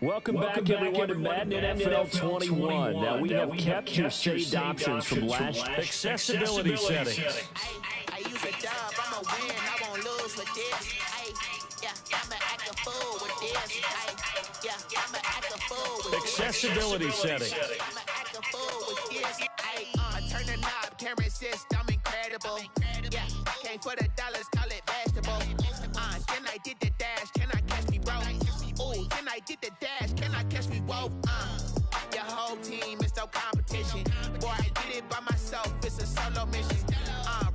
Welcome back, everyone, to Madden NFL 21. Now, we have kept your saved options from last accessibility settings. I use a dub, I'm a win, I won't lose with this. Yeah, I'm an active fool with this. Yeah, I'm an active fool with this. Accessibility settings. I'm an active fool with this. I turn the knob, camera assist, I'm incredible. Yeah, came for the dollars, call it vegetable. Then I did the dash, can I catch me, bro? Ooh, then I did the dash, can I catch me, whoa? Your whole team is no competition. Boy, I did it by myself, it's a solo mission.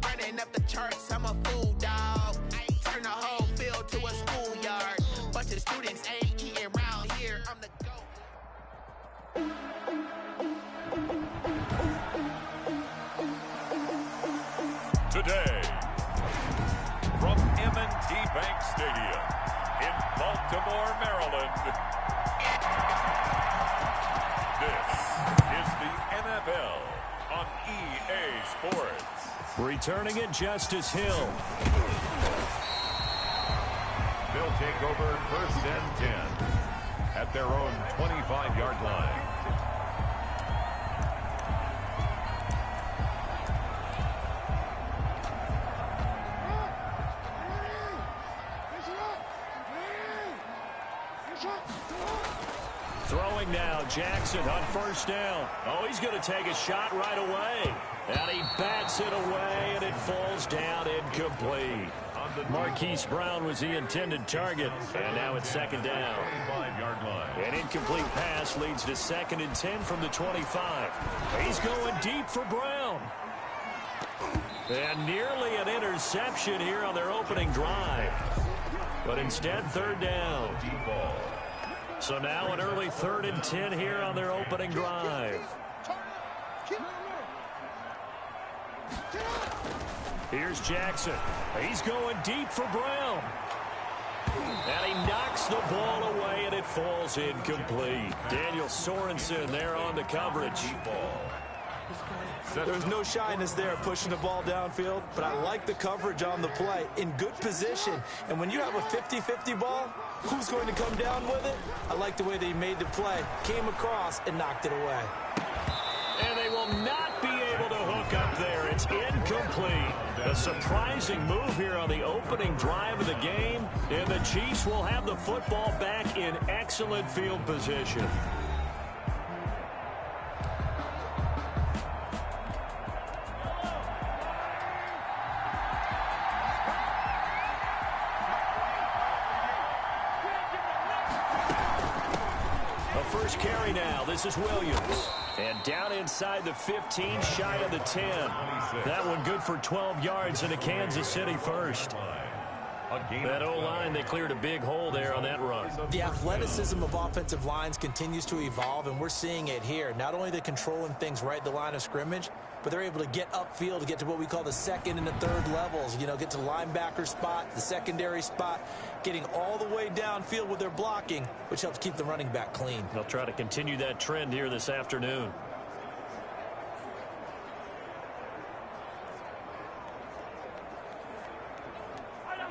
Running up the charts, I'm a fool, dog. Turn the whole field to a schoolyard. Bunch of students ain't eating round here, I'm the GOAT. Today, from M&T Bank Stadium in Baltimore, Maryland, this is the NFL on EA Sports. Returning it, Justice Hill. They'll take over 1st and 10 at their own 25-yard line. Throwing now, Jackson on 1st down. Oh, he's going to take a shot right away. And he bats it away, and it falls down incomplete. Marquise Brown was the intended target, and now it's 2nd down. 25-yard line. An incomplete pass leads to 2nd and 10 from the 25. He's going deep for Brown. And nearly an interception here on their opening drive. But instead, 3rd down. So now an early 3rd and 10 here on their opening drive. Here's Jackson. He's going deep for Brown. And he knocks the ball away, and it falls incomplete. Daniel Sorensen there on the coverage. There's no shyness there pushing the ball downfield, but I like the coverage on the play. In good position. And when you have a 50-50 ball, who's going to come down with it? I like the way they made the play. Came across and knocked it away. And they will not be able to hook up there. It's incomplete. A surprising move here on the opening drive of the game. And the Chiefs will have the football back in excellent field position. First carry now. This is Williams. And down inside the 15, shy of the 10. That one good for 12 yards into Kansas City first. That O-line, they cleared a big hole there on that run. The athleticism of offensive lines continues to evolve, and we're seeing it here. Not only are they controlling things right at the line of scrimmage, but they're able to get upfield to get to what we call the 2nd and the 3rd levels. You know, get to the linebacker spot, the secondary spot, getting all the way downfield with their blocking, which helps keep the running back clean. They'll try to continue that trend here this afternoon.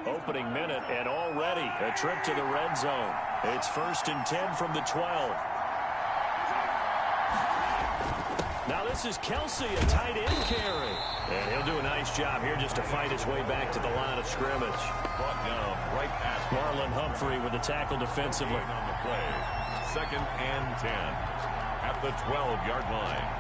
Opening minute, and already a trip to the red zone. It's 1st and 10 from the 12. Now this is Kelsey, a tight end carry. And he'll do a nice job here just to fight his way back to the line of scrimmage. Brought down right past Marlon Humphrey with the tackle defensively. on the play. 2nd and 10 at the 12-yard line.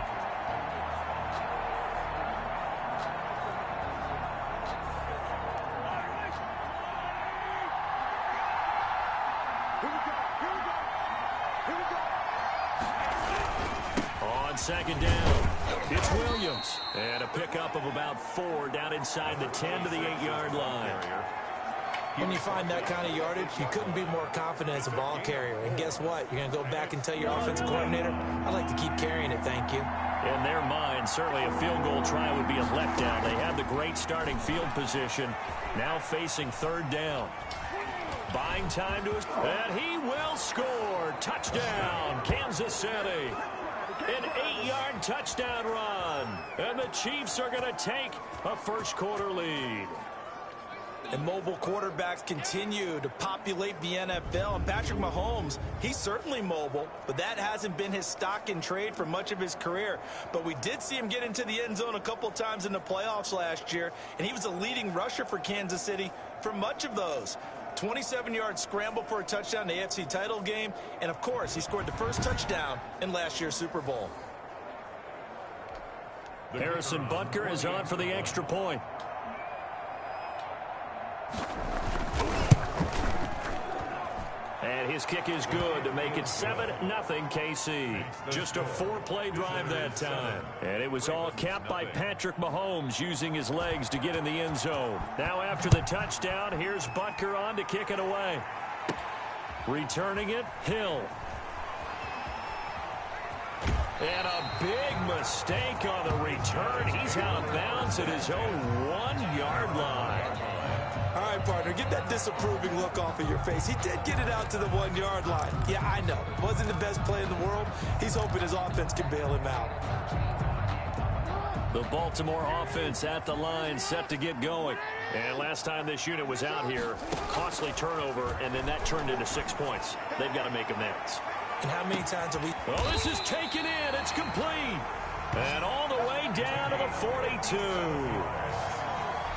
On 2nd down, it's Williams. And a pickup of about 4 down inside the 10 to the 8-yard line. When you find that kind of yardage, you couldn't be more confident as a ball carrier. And guess what? You're going to go back and tell your offensive coordinator, I'd like to keep carrying it, thank you. In their mind, certainly a field goal try would be a letdown. They have the great starting field position, now facing 3rd down. Buying time to his... And he will score. Touchdown, Kansas City. An 8-yard touchdown run. And the Chiefs are going to take a first-quarter lead. And mobile quarterbacks continue to populate the NFL. And Patrick Mahomes, he's certainly mobile, but that hasn't been his stock in trade for much of his career. But we did see him get into the end zone a couple times in the playoffs last year, and he was a leading rusher for Kansas City for much of those. 27-yard scramble for a touchdown in the AFC title game, and of course, he scored the first touchdown in last year's Super Bowl. Harrison Butker is on for the extra point. And his kick is good to make it 7-0 KC. Just a 4-play drive that time. And it was all capped by Patrick Mahomes using his legs to get in the end zone. Now after the touchdown, here's Butker on to kick it away. Returning it, Hill. And a big mistake on the return. He's out of bounds at his own 1-yard line. All right, partner, get that disapproving look off of your face. He did get it out to the 1-yard line. Yeah, I know. Wasn't the best play in the world. He's hoping his offense can bail him out. The Baltimore offense at the line, set to get going. And last time this unit was out here, costly turnover, and then that turned into 6 points. They've got to make amends. And how many times have we... Well, this is taken in. It's complete. And all the way down to the 42.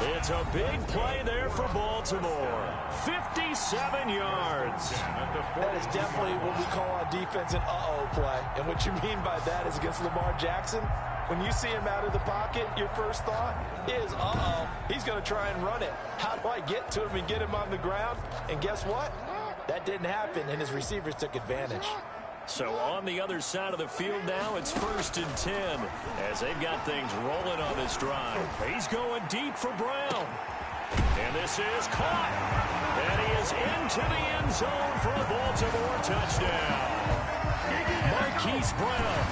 It's a big play there for Baltimore. 57 yards. That is definitely what we call on defense an uh-oh play. And what you mean by that is against Lamar Jackson, when you see him out of the pocket, your first thought is, uh-oh, he's going to try and run it. How do I get to him and get him on the ground? And guess what? That didn't happen, and his receivers took advantage. So on the other side of the field now, it's 1st and 10 as they've got things rolling on this drive. He's going deep for Brown. And this is caught. And he is into the end zone for a Baltimore touchdown. Marquise Brown,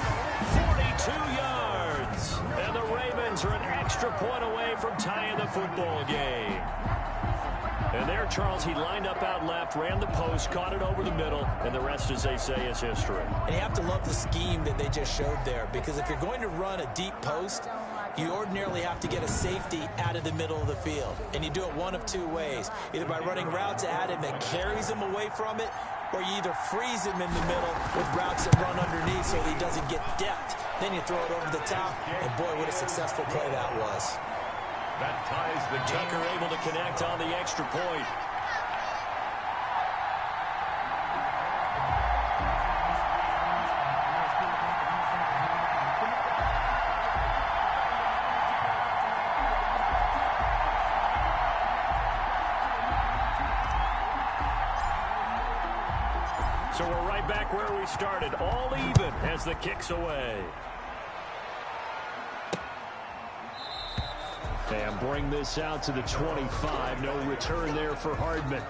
42 yards. And the Ravens are an extra point away from tying the football game. And there, Charles, he lined up out left, ran the post, caught it over the middle, and the rest, as they say, is history. And you have to love the scheme that they just showed there, because if you're going to run a deep post, you ordinarily have to get a safety out of the middle of the field. And you do it one of two ways, either by running routes at him that carries him away from it, or you either freeze him in the middle with routes that run underneath so that he doesn't get depth. Then you throw it over the top, and boy, what a successful play that was. That ties the game. Tucker able to connect on the extra point. So we're right back where we started, all even as the kick's away. And bring this out to the 25. No return there for Hardman.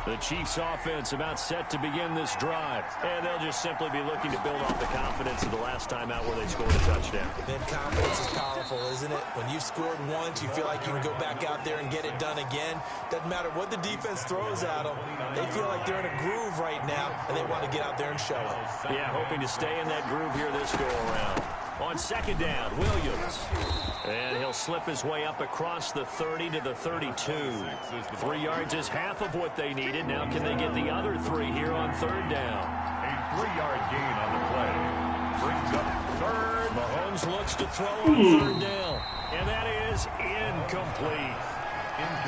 The Chiefs offense about set to begin this drive. And they'll just simply be looking to build off the confidence of the last time out where they scored a touchdown. Then confidence is powerful, isn't it? When you've scored once, you feel like you can go back out there and get it done again. Doesn't matter what the defense throws at them. They feel like they're in a groove right now, and they want to get out there and show it. Yeah, hoping to stay in that groove here this go-around. On 2nd down, Williams. And he'll slip his way up across the 30 to the 32. 3 yards is half of what they needed. Now can they get the other 3 here on 3rd down? A 3-yard gain on the play. Brings up 3rd. Mahomes looks to throw on 3rd down. And that is incomplete.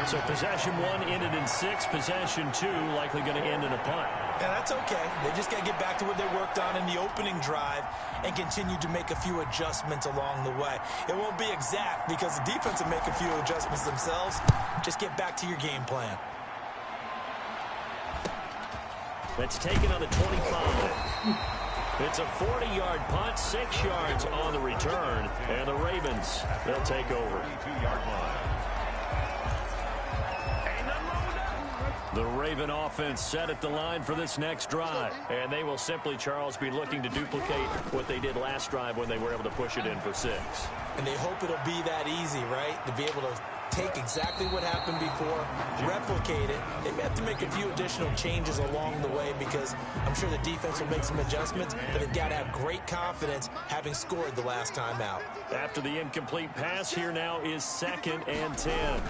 So possession 1 ended in 6. Possession 2 likely going to end in a punt. And that's okay. They just got to get back to what they worked on in the opening drive and continue to make a few adjustments along the way. It won't be exact because the defense will make a few adjustments themselves. Just get back to your game plan. That's taken on the 25. It's a 40-yard punt, 6 yards on the return. And the Ravens, they'll take over. 22-yard line. The Raven offense set at the line for this next drive. And they will simply, Charles, be looking to duplicate what they did last drive when they were able to push it in for 6. And they hope it'll be that easy, right? To be able to take exactly what happened before, replicate it. They may have to make a few additional changes along the way because I'm sure the defense will make some adjustments, but they've got to have great confidence having scored the last time out. After the incomplete pass, here now is 2nd and 10.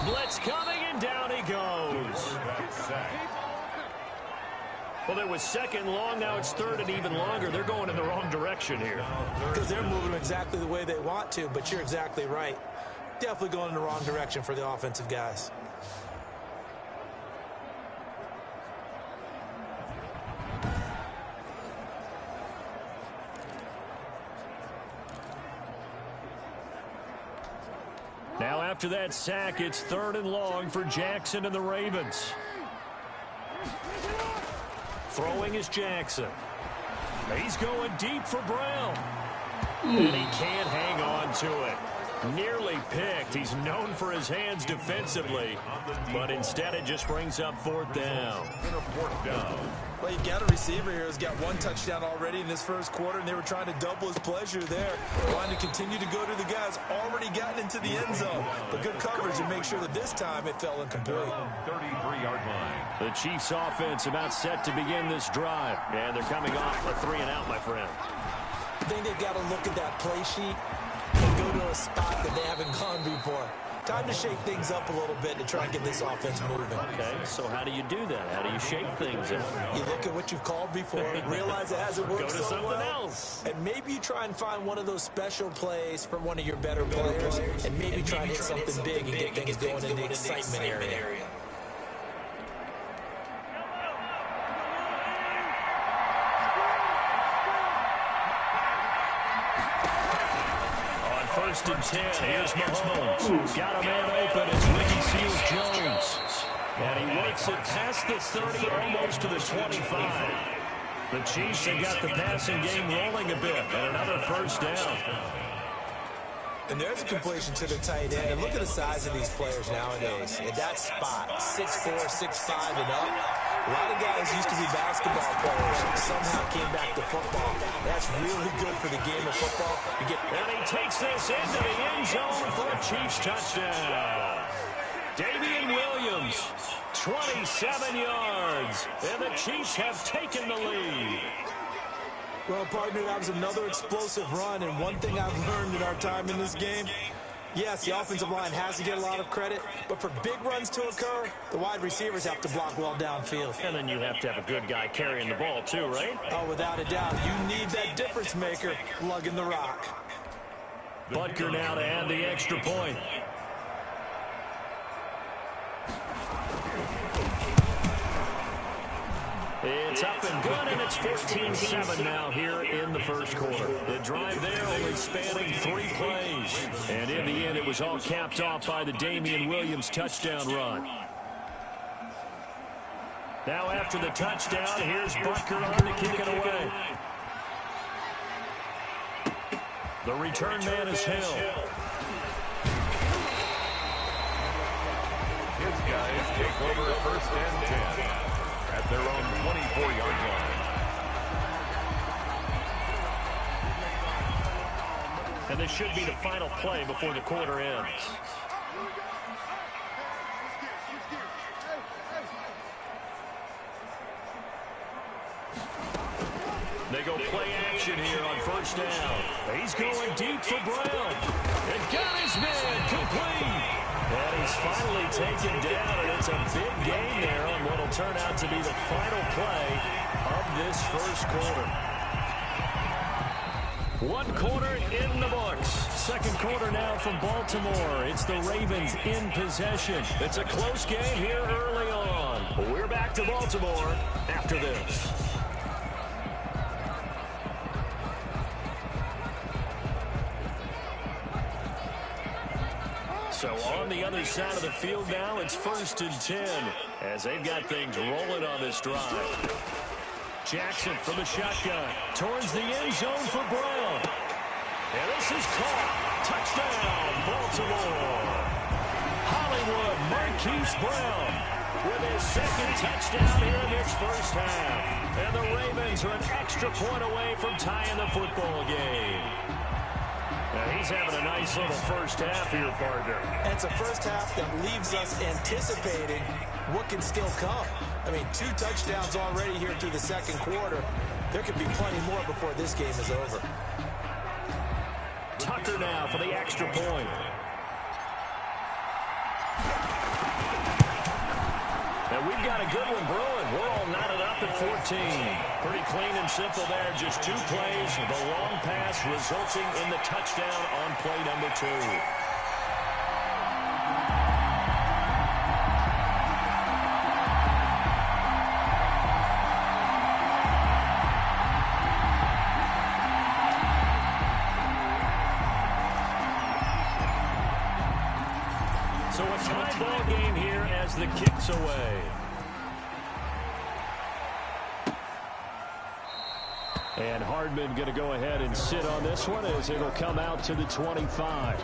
blitz coming, and down he goes. Well, it was second long. Now it's third and even longer. They're going in the wrong direction here. Because they're moving exactly the way they want to, but you're exactly right. Definitely going in the wrong direction for the offensive guys. Now after that sack, it's third and long for Jackson and the Ravens. Throwing is Jackson. He's going deep for Brown. And he can't hang on to it. Nearly picked. He's known for his hands defensively, but instead it just brings up fourth down. Well, you've got a receiver here who's got one touchdown already in this first quarter, and they were trying to double his pleasure there, trying to continue to go to the guys already gotten into the end zone. But good coverage to make sure that this time it fell incomplete. 33-yard line. The Chiefs offense about set to begin this drive, and they're coming off a 3-and-out, my friend. I think they've got to look at that play sheet and go to a spot that they haven't gone before. Time to shake things up a little bit to try and get this offense moving. Okay, so how do you do that? How do you shake things up? You look at what you've called before, realize it hasn't worked Go to so something well, else. and maybe you try and find one of those special plays from one of your better players, and maybe try and hit something big and get things going in the excitement area. First and 10. Here's Mahomes. Got a man open. It's Ricky Seals-Jones. And he works it past the 30, almost to the 25. The Chiefs have got the passing game rolling a bit. And another first down. And there's a completion to the tight end. And look at the size of these players nowadays. At that spot, 6'4", 6'5", and up. A lot of guys used to be basketball players and somehow came back to football. That's really good for the game of football. And he takes this into the end zone for a Chiefs touchdown. Damian Williams, 27 yards. And the Chiefs have taken the lead. Well, partner, that was another explosive run. And one thing I've learned in our time in this game, yes, the offensive line has to get a lot of credit, but for big runs to occur, the wide receivers have to block well downfield. And then you have to have a good guy carrying the ball too, right? Oh, without a doubt. You need that difference maker lugging the rock. Butker now to add the extra point. It's up and good, and it's 14-7 now here in the first quarter. The drive there only spanning 3 plays. And in the end, it was all capped off by the Damian Williams touchdown run. Now after the touchdown, here's Butker on to kick it away. The return man is Hill. His guys take over first and 10 at their own 24-yard line. And this should be the final play before the quarter ends. They go play action here on first down. He's going deep for Brown. And got his man complete. And he's finally taken down, and it's a big gain there on what will turn out to be the final play of this first quarter. 1 quarter in the books. Second quarter now from Baltimore. It's the Ravens in possession. It's a close game here early on. We're back to Baltimore after this. So on the other side of the field now, it's first and 10 as they've got things rolling on this drive. Jackson from the shotgun towards the end zone for Brown. And this is caught. Touchdown, Baltimore. Hollywood Marquise Brown with his second touchdown here in this first half. And the Ravens are an extra point away from tying the football game. Now he's having a nice little first half here, partner. And it's a first half that leaves us anticipating what can still come. I mean, 2 touchdowns already here through the second quarter. There could be plenty more before this game is over. Tucker now for the extra point. And we've got a good one brewing. We're all knotted up at 14. Pretty clean and simple there. Just 2 plays. The long pass resulting in the touchdown on play number 2. So a tie ball game here as the kick's away. And Hardman going to go ahead and sit on this one as it'll come out to the 25.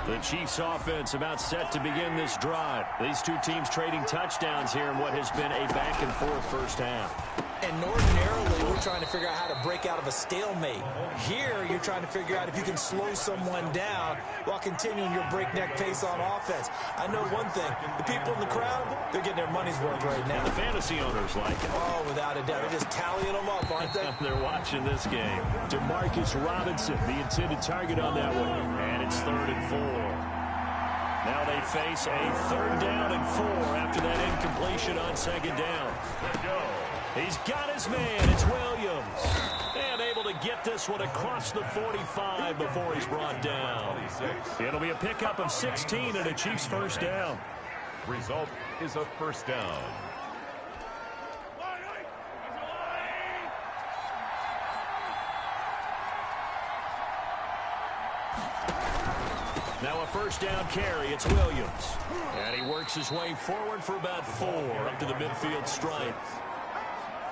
The Chiefs offense about set to begin this drive. These two teams trading touchdowns here in what has been a back-and-forth first half. And ordinarily, we're trying to figure out how to break out of a stalemate. Here, you're trying to figure out if you can slow someone down while continuing your breakneck pace on offense. I know one thing. The people in the crowd, they're getting their money's worth right now. And the fantasy owners like it. Oh, without a doubt. They're just tallying them up, aren't they? They're watching this game. DeMarcus Robinson, the intended target on that one. And it's 3rd and 4. Now they face a 3rd down and 4 after that incompletion on 2nd down. He's got his man. It's Williams. And able to get this one across the 45 before he's brought down. It'll be a pickup of 16 and a Chiefs first down. Result is a first down. Now a first down carry. It's Williams. And he works his way forward for about 4 up to the midfield stripe.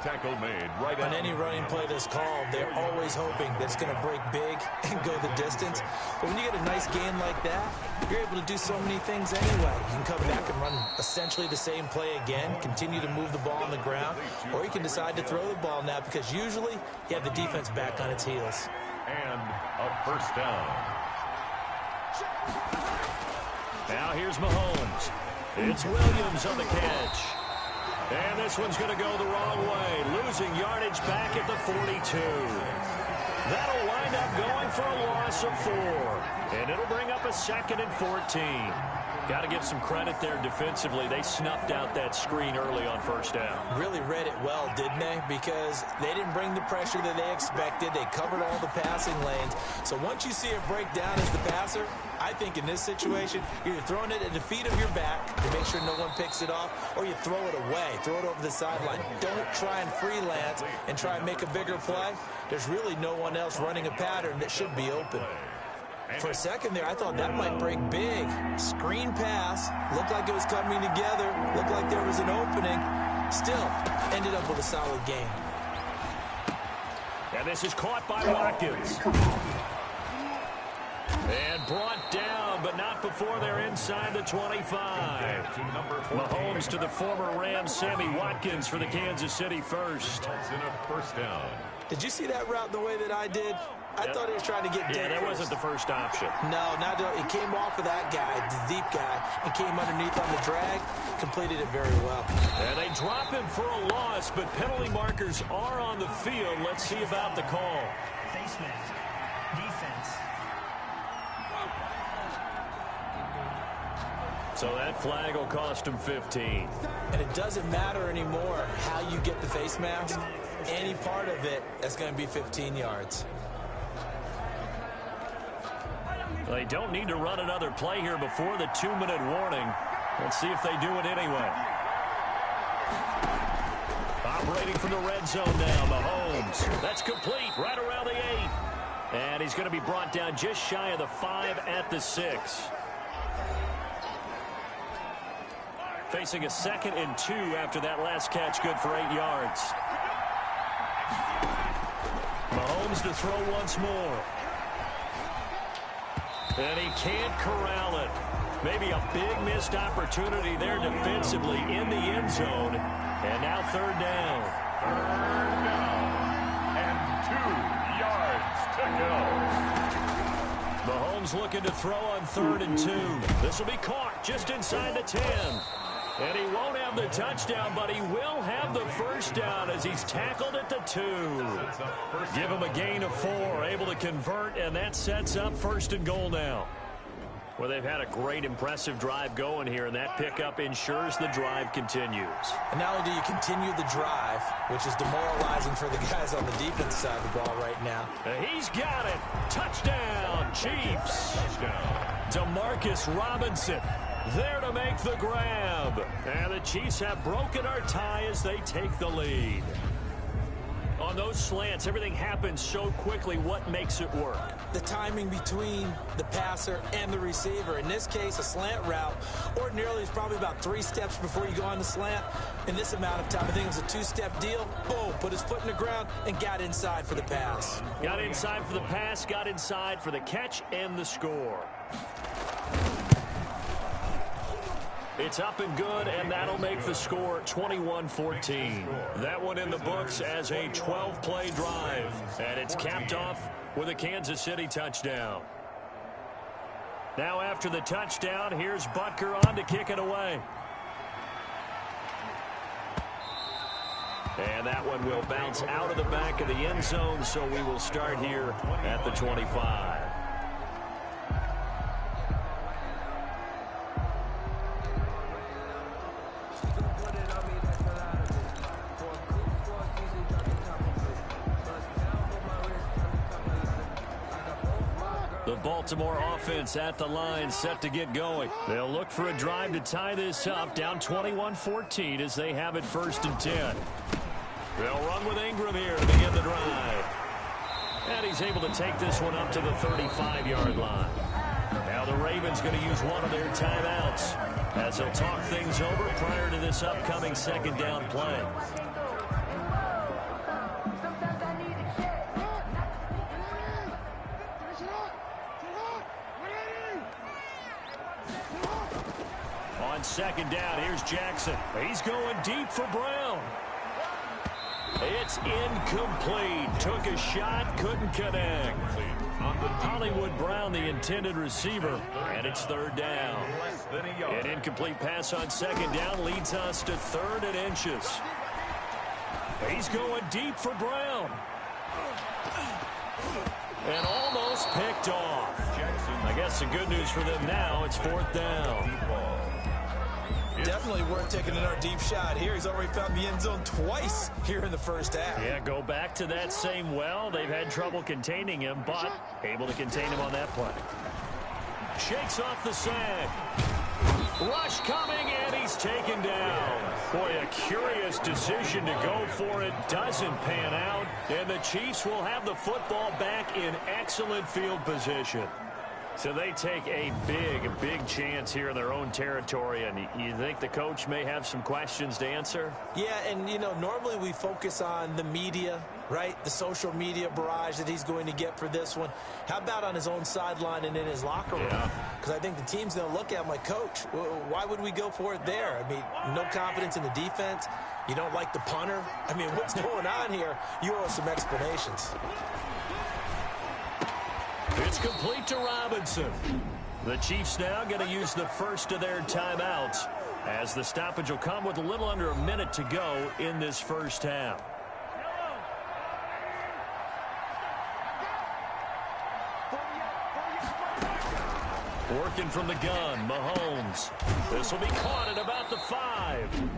Tackle made right on any running play that's called, they're always hoping that it's going to break big and go the distance. But when you get a nice gain like that, you're able to do so many things anyway. You can come back and run essentially the same play again, continue to move the ball on the ground, or you can decide to throw the ball now because usually you have the defense back on its heels. And a first down. Now here's Mahomes. It's Williams on the catch. And this one's going to go the wrong way, losing yardage back at the 42. That'll wind up going for a loss of 4. And it'll bring up a 2nd and 14. Got to give some credit there defensively. They snuffed out that screen early on first down. Really read it well, didn't they? Because they didn't bring the pressure that they expected. They covered all the passing lanes. So once you see it break down as the passer, I think in this situation, you're throwing it at the feet of your back to make sure no one picks it off, or you throw it away, throw it over the sideline. Don't try and freelance and try and make a bigger play. There's really no one else running a pattern that should be open. For a second there, I thought that might break big. Screen pass. Looked like it was coming together. Looked like there was an opening. Still, ended up with a solid game. And this is caught by Watkins. And brought down, but not before they're inside the 25. Mahomes to the former Rams, Sammy Watkins for the Kansas City first. In a first down. Did you see that route the way that I did? I thought he was trying to get deep. Yeah, that wasn't the first option. No, not he came off of that guy, the deep guy, and came underneath on the drag, completed it very well. And they drop him for a loss, but penalty markers are on the field. Let's see about the call. Face mask. Defense. So that flag will cost him 15. And it doesn't matter anymore how you get the face mask. Any part of it, that's going to be 15 yards. They don't need to run another play here before the 2-minute warning. Let's see if they do it anyway. Operating from the red zone now, Mahomes. That's complete right around the 8. And he's going to be brought down just shy of the 5 at the 6. Facing a 2nd and 2 after that last catch, good for 8 yards. Mahomes to throw once more. And he can't corral it. Maybe a big missed opportunity there defensively in the end zone. And now 3rd down. 3rd down. And 2 yards to go. Mahomes looking to throw on 3rd and 2. This will be caught just inside the 10. And he won't have the touchdown, but he will have the first down as he's tackled at the 2. Give him a gain of 4, able to convert, and that sets up 1st and goal now. Well, they've had a great, impressive drive going here, and that pickup ensures the drive continues. And not only do you continue the drive, which is demoralizing for the guys on the defense side of the ball right now. He's got it. Touchdown, Chiefs. Touchdown. Demarcus Robinson there to make the grab. And the Chiefs have broken our tie as they take the lead. On those slants, everything happens so quickly. What makes it work? The timing between the passer and the receiver. In this case, a slant route ordinarily is probably about 3 steps before you go on the slant. In this amount of time, I think it was a 2-step deal. Boom, put his foot in the ground and got inside for the pass. Got inside for the pass, got inside for the catch and the score. It's up and good, and that'll make the score 21-14. That one in the books as a 12-play drive, and it's capped off with a Kansas City touchdown. Now after the touchdown, here's Butker on to kick it away. And that one will bounce out of the back of the end zone, so we will start here at the 25. The Baltimore offense at the line, set to get going. They'll look for a drive to tie this up, down 21-14 as they have it 1st and 10. They'll run with Ingram here to begin the drive. And he's able to take this one up to the 35-yard line. Now the Ravens going to use one of their timeouts as they'll talk things over prior to this upcoming 2nd down play. On 2nd down, here's Jackson. He's going deep for Brown. It's incomplete. Took a shot, couldn't connect. Hollywood Brown, the intended receiver, and it's 3rd down. An incomplete pass on 2nd down leads us to 3rd and inches. He's going deep for Brown. And almost picked off. I guess the good news for them now, it's 4th down. Definitely worth taking another deep shot here. He's already found the end zone twice here in the 1st half. Yeah, go back to that same well. They've had trouble containing him, but able to contain him on that play. Shakes off the sag. Rush coming, and he's taken down. Boy, a curious decision to go for it. Doesn't pan out, and the Chiefs will have the football back in excellent field position. So they take a big chance here in their own territory, and you think the coach may have some questions to answer? Yeah, and, you know, normally we focus on the media, right? The social media barrage that he's going to get for this one. How about on his own sideline and in his locker room? Because I think the team's going to look at him like, Coach, why would we go for it there? I mean, no confidence in the defense. You don't like the punter. I mean, what's going on here? You owe some explanations. It's complete to Robinson. The Chiefs now going to use the first of their timeouts as the stoppage will come with a little under a minute to go in this 1st half. Working from the gun, Mahomes. This will be caught at about the 5.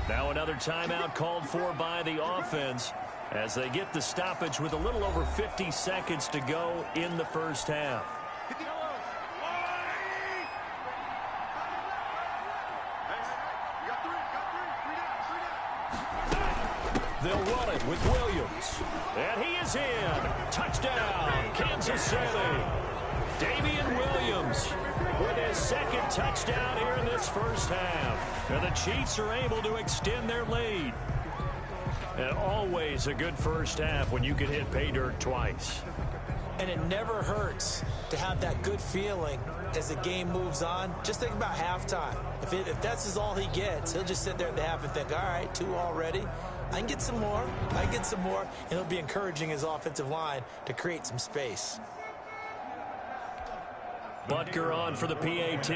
Now another timeout called for by the offense as they get the stoppage with a little over 50 seconds to go in the 1st half. They'll run it with Williams. And he is in. Touchdown, Kansas City. Damian Williams with his 2nd touchdown here in this 1st half. And the Chiefs are able to extend their lead. And always a good 1st half when you can hit pay dirt twice. And it never hurts to have that good feeling as the game moves on. Just think about halftime. If that's all he gets, he'll just sit there at the half and think, all right, 2 already. I can get some more. I can get some more. And he'll be encouraging his offensive line to create some space. Butker on for the PAT.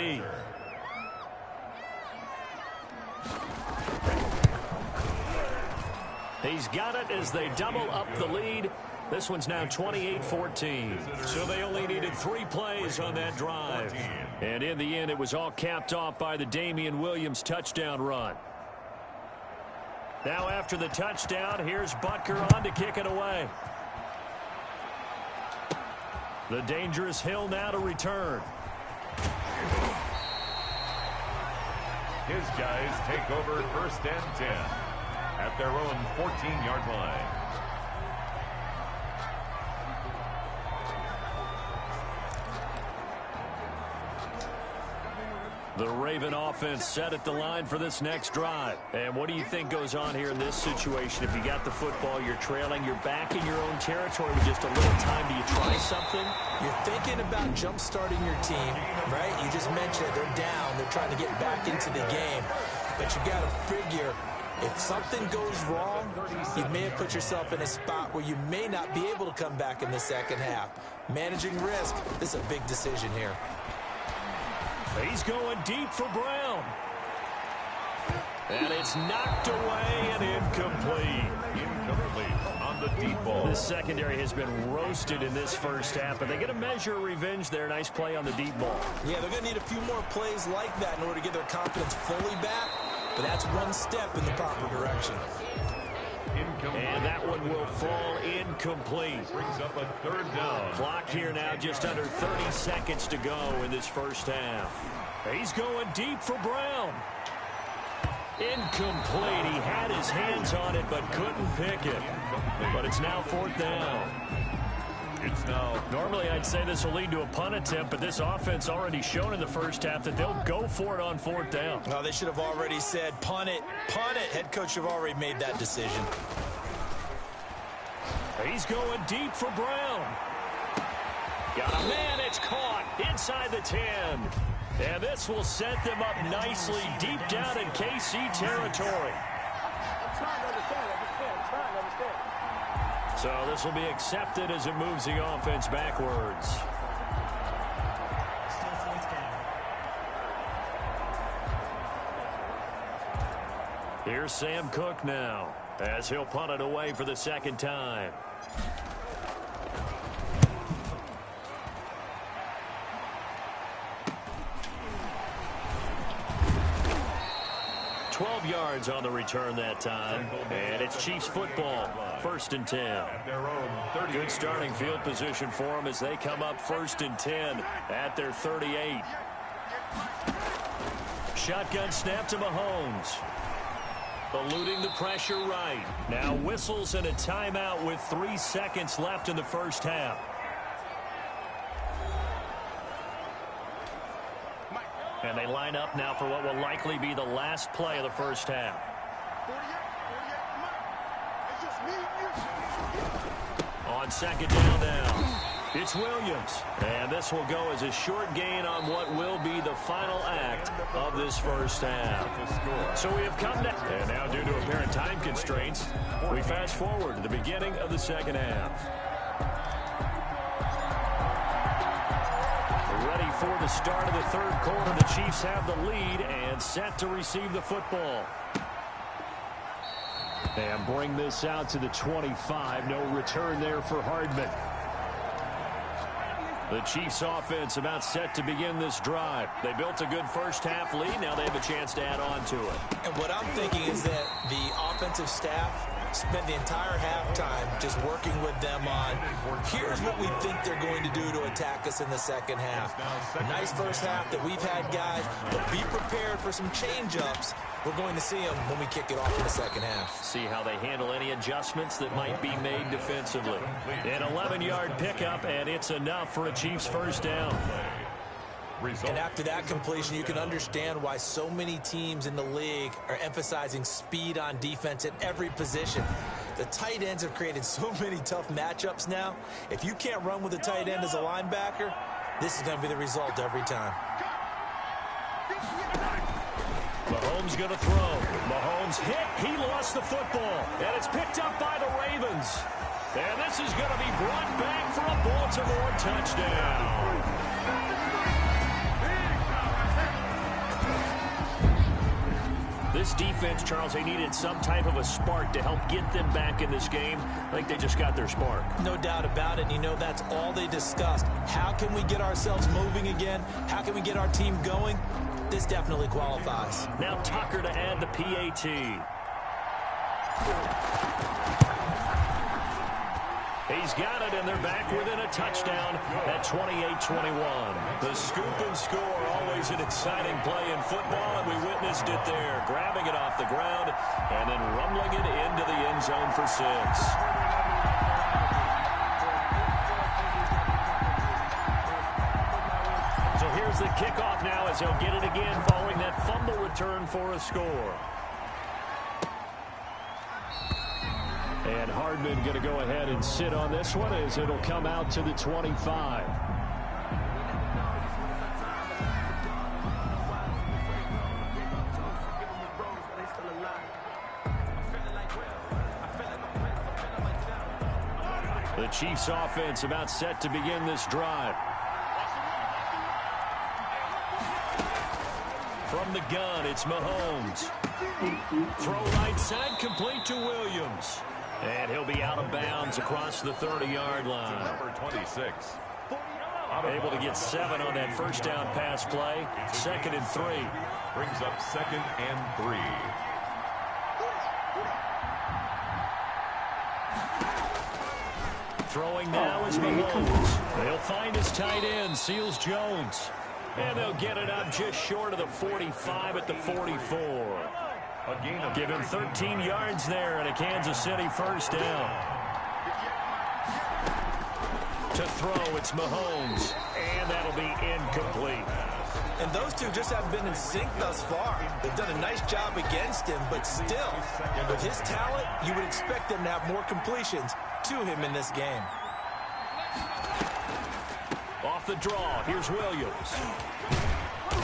He's got it as they double up the lead This one's now 28-14. So they only needed 3 plays on that drive. And in the end, it was all capped off by the Damian Williams touchdown run. Now after the touchdown, here's Butker on to kick it away. The dangerous Hill now to return. His guys take over 1st and 10 at their own 14-yard line. The Raven offense set at the line for this next drive. And what do you think goes on here in this situation? If you got the football, you're trailing, you're back in your own territory with just a little time. Do you try something? You're thinking about jump-starting your team, right? You just mentioned it. They're down. They're trying to get back into the game. But you got to figure, if something goes wrong, you may have put yourself in a spot where you may not be able to come back in the second half. Managing risk, this is a big decision here. He's going deep for Brown. And it's knocked away and incomplete. Incomplete on the deep ball. The secondary has been roasted in this first half, but they get a measure of revenge there. Nice play on the deep ball. Yeah, they're going to need a few more plays like that in order to get their confidence fully back, but that's one step in the proper direction. And that one will fall incomplete. Brings up a 3rd down. Clock here now, just under 30 seconds to go in this first half. He's going deep for Brown. Incomplete. He had his hands on it but couldn't pick it. But it's now 4th down. It's now. Normally I'd say this will lead to a punt attempt, but this offense already shown in the first half that they'll go for it on 4th down. No, they should have already said, punt it, punt it. Head coach have already made that decision. He's going deep for Brown. Got a man, it's caught inside the 10. And this will set them up nicely deep down in KC territory. So this will be accepted as it moves the offense backwards. Still 4th down. Here's Sam Cook now, as he'll punt it away for the 2nd time. Yards on the return that time, and it's Chiefs football. 1st and 10. Good starting field position for them as they come up 1st and 10 at their 38. Shotgun snap to Mahomes. Eluding the pressure right. Now whistles and a timeout with 3 seconds left in the first half. And they line up now for what will likely be the last play of the first half. On 2nd down now, it's Williams. And this will go as a short gain on what will be the final act of this first half. So we have come to, and now due to apparent time constraints, we fast forward to the beginning of the second half. Ready for the start of the 3rd quarter. The Chiefs have the lead and set to receive the football. And bring this out to the 25. No return there for Hardman. The Chiefs offense about set to begin this drive. They built a good first half lead. Now they have a chance to add on to it. And what I'm thinking is that the offensive staff spent the entire halftime just working with them on, here's what we think they're going to do to attack us in the second half. Nice first half that we've had, guys, but be prepared for some change-ups. We're going to see them when we kick it off in the second half. See how they handle any adjustments that might be made defensively. An 11-yard pickup, and it's enough for a Chiefs first down. And after that completion, you can understand why so many teams in the league are emphasizing speed on defense at every position. The tight ends have created so many tough matchups now. If you can't run with a tight end as a linebacker, this is going to be the result every time. Mahomes going to throw. Mahomes hit. He lost the football. And it's picked up by the Ravens. And this is going to be brought back for a Baltimore touchdown. This defense, Charles, they needed some type of a spark to help get them back in this game. I think they just got their spark. No doubt about it. And you know, that's all they discussed. How can we get ourselves moving again? How can we get our team going? This definitely qualifies. Now Tucker to add the PAT. He's got it, and they're back within a touchdown at 28-21. The scoop and score, always an exciting play in football, and we witnessed it there. Grabbing it off the ground and then rumbling it into the end zone for 6. So here's the kickoff now as he'll get it again following that fumble return for a score. And Hardman going to go ahead and sit on this one as it'll come out to the 25. The Chiefs offense about set to begin this drive. From the gun, it's Mahomes. Throw right side, complete to Williams. And he'll be out of bounds across the 30-yard line. Number 26. Able to get 7 on that first down pass play. 2nd and 3. Brings up 2nd and 3. Throwing now is Mahomes. They'll find his tight end, Seals Jones. And they'll get it up just short of the 45 at the 44. Give him 13 yards there and a Kansas City first down. To throw, it's Mahomes. And that'll be incomplete. And those two just haven't been in sync thus far. They've done a nice job against him, but still, with his talent, you would expect them to have more completions to him in this game. Off the draw, here's Williams.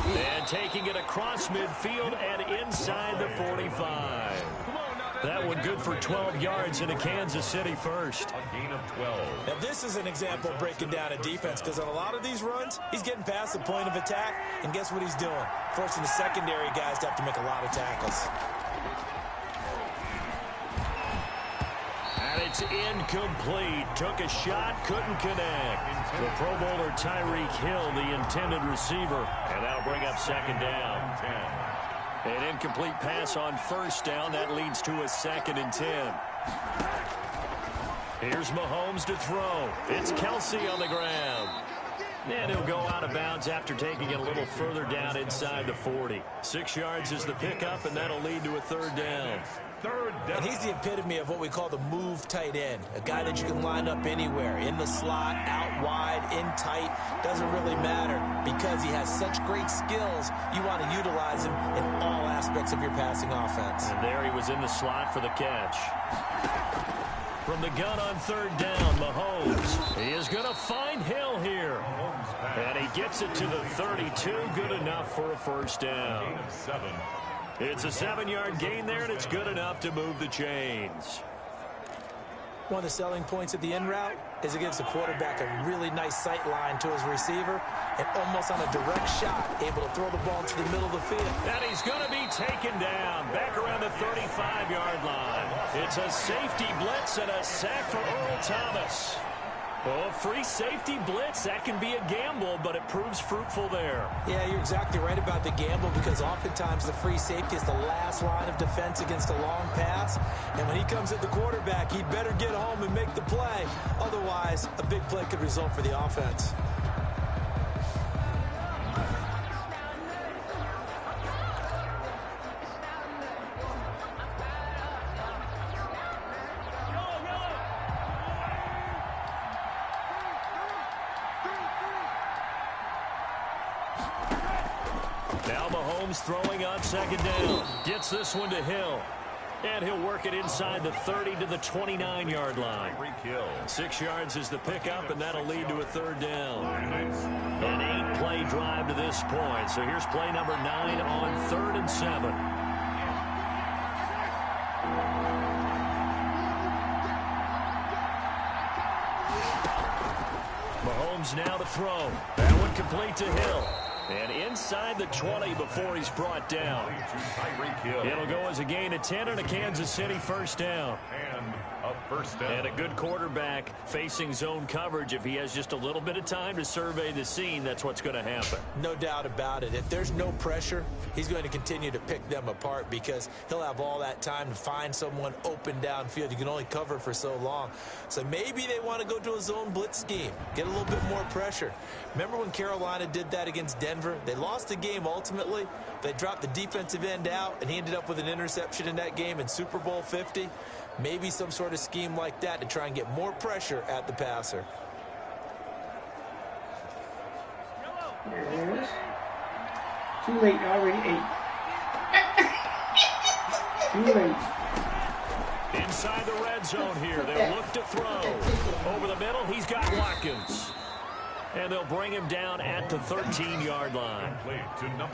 And taking it across midfield and inside the 45. That one good for 12 yards in a Kansas City first. A gain of 12. Now, this is an example of breaking down a defense, because on a lot of these runs, he's getting past the point of attack, and guess what he's doing? Forcing the secondary guys to have to make a lot of tackles. And it's incomplete. Took a shot, couldn't connect. The Pro Bowler Tyreek Hill, the intended receiver. And that'll bring up 2nd down. An incomplete pass on first down. That leads to a 2nd and 10. Here's Mahomes to throw. It's Kelsey on the ground. And he'll go out of bounds after taking it a little further down inside the 40. 6 yards is the pickup, and that'll lead to a 3rd down. And he's the epitome of what we call the move tight end. A guy that you can line up anywhere. In the slot, out wide, in tight. Doesn't really matter. Because he has such great skills, you want to utilize him in all aspects of your passing offense. And there he was in the slot for the catch. From the gun on 3rd down, Mahomes. He is going to find Hill here. And he gets it to the 32. Good enough for a first down. It's a 7-yard gain there, and it's good enough to move the chains. One of the selling points of the in route is it gives the quarterback a really nice sight line to his receiver, and almost on a direct shot, able to throw the ball to the middle of the field. And he's going to be taken down back around the 35-yard line. It's a safety blitz and a sack for Earl Thomas. Oh, free safety blitz, that can be a gamble, but it proves fruitful there. Yeah, you're exactly right about the gamble, because oftentimes the free safety is the last line of defense against a long pass. And when he comes at the quarterback, he'd better get home and make the play. Otherwise, a big play could result for the offense. Now Mahomes throwing on 2nd down. Gets this one to Hill. And he'll work it inside the 30 to the 29-yard line. 6 yards is the pickup, and that'll lead to a 3rd down. An 8-play drive to this point. So here's play number 9 on 3rd and 7. Mahomes now to throw. That one complete to Hill. And inside the 20 before he's brought down. It'll go as a gain of 10 and a Kansas City first down. And a first down. And a good quarterback facing zone coverage. If he has just a little bit of time to survey the scene, that's what's going to happen. No doubt about it. If there's no pressure, he's going to continue to pick them apart because he'll have all that time to find someone open downfield. You can only cover for so long. So maybe they want to go to a zone blitz scheme, get a little bit more pressure. Remember when Carolina did that against Denver? They lost the game ultimately. They dropped the defensive end out, and he ended up with an interception in that game in Super Bowl 50. Maybe some sort of scheme like that to try and get more pressure at the passer. There it is. Too late, already 8. Too late. Inside the red zone here, they'll look to throw. Over the middle, he's got Watkins. And they'll bring him down at the 13-yard line.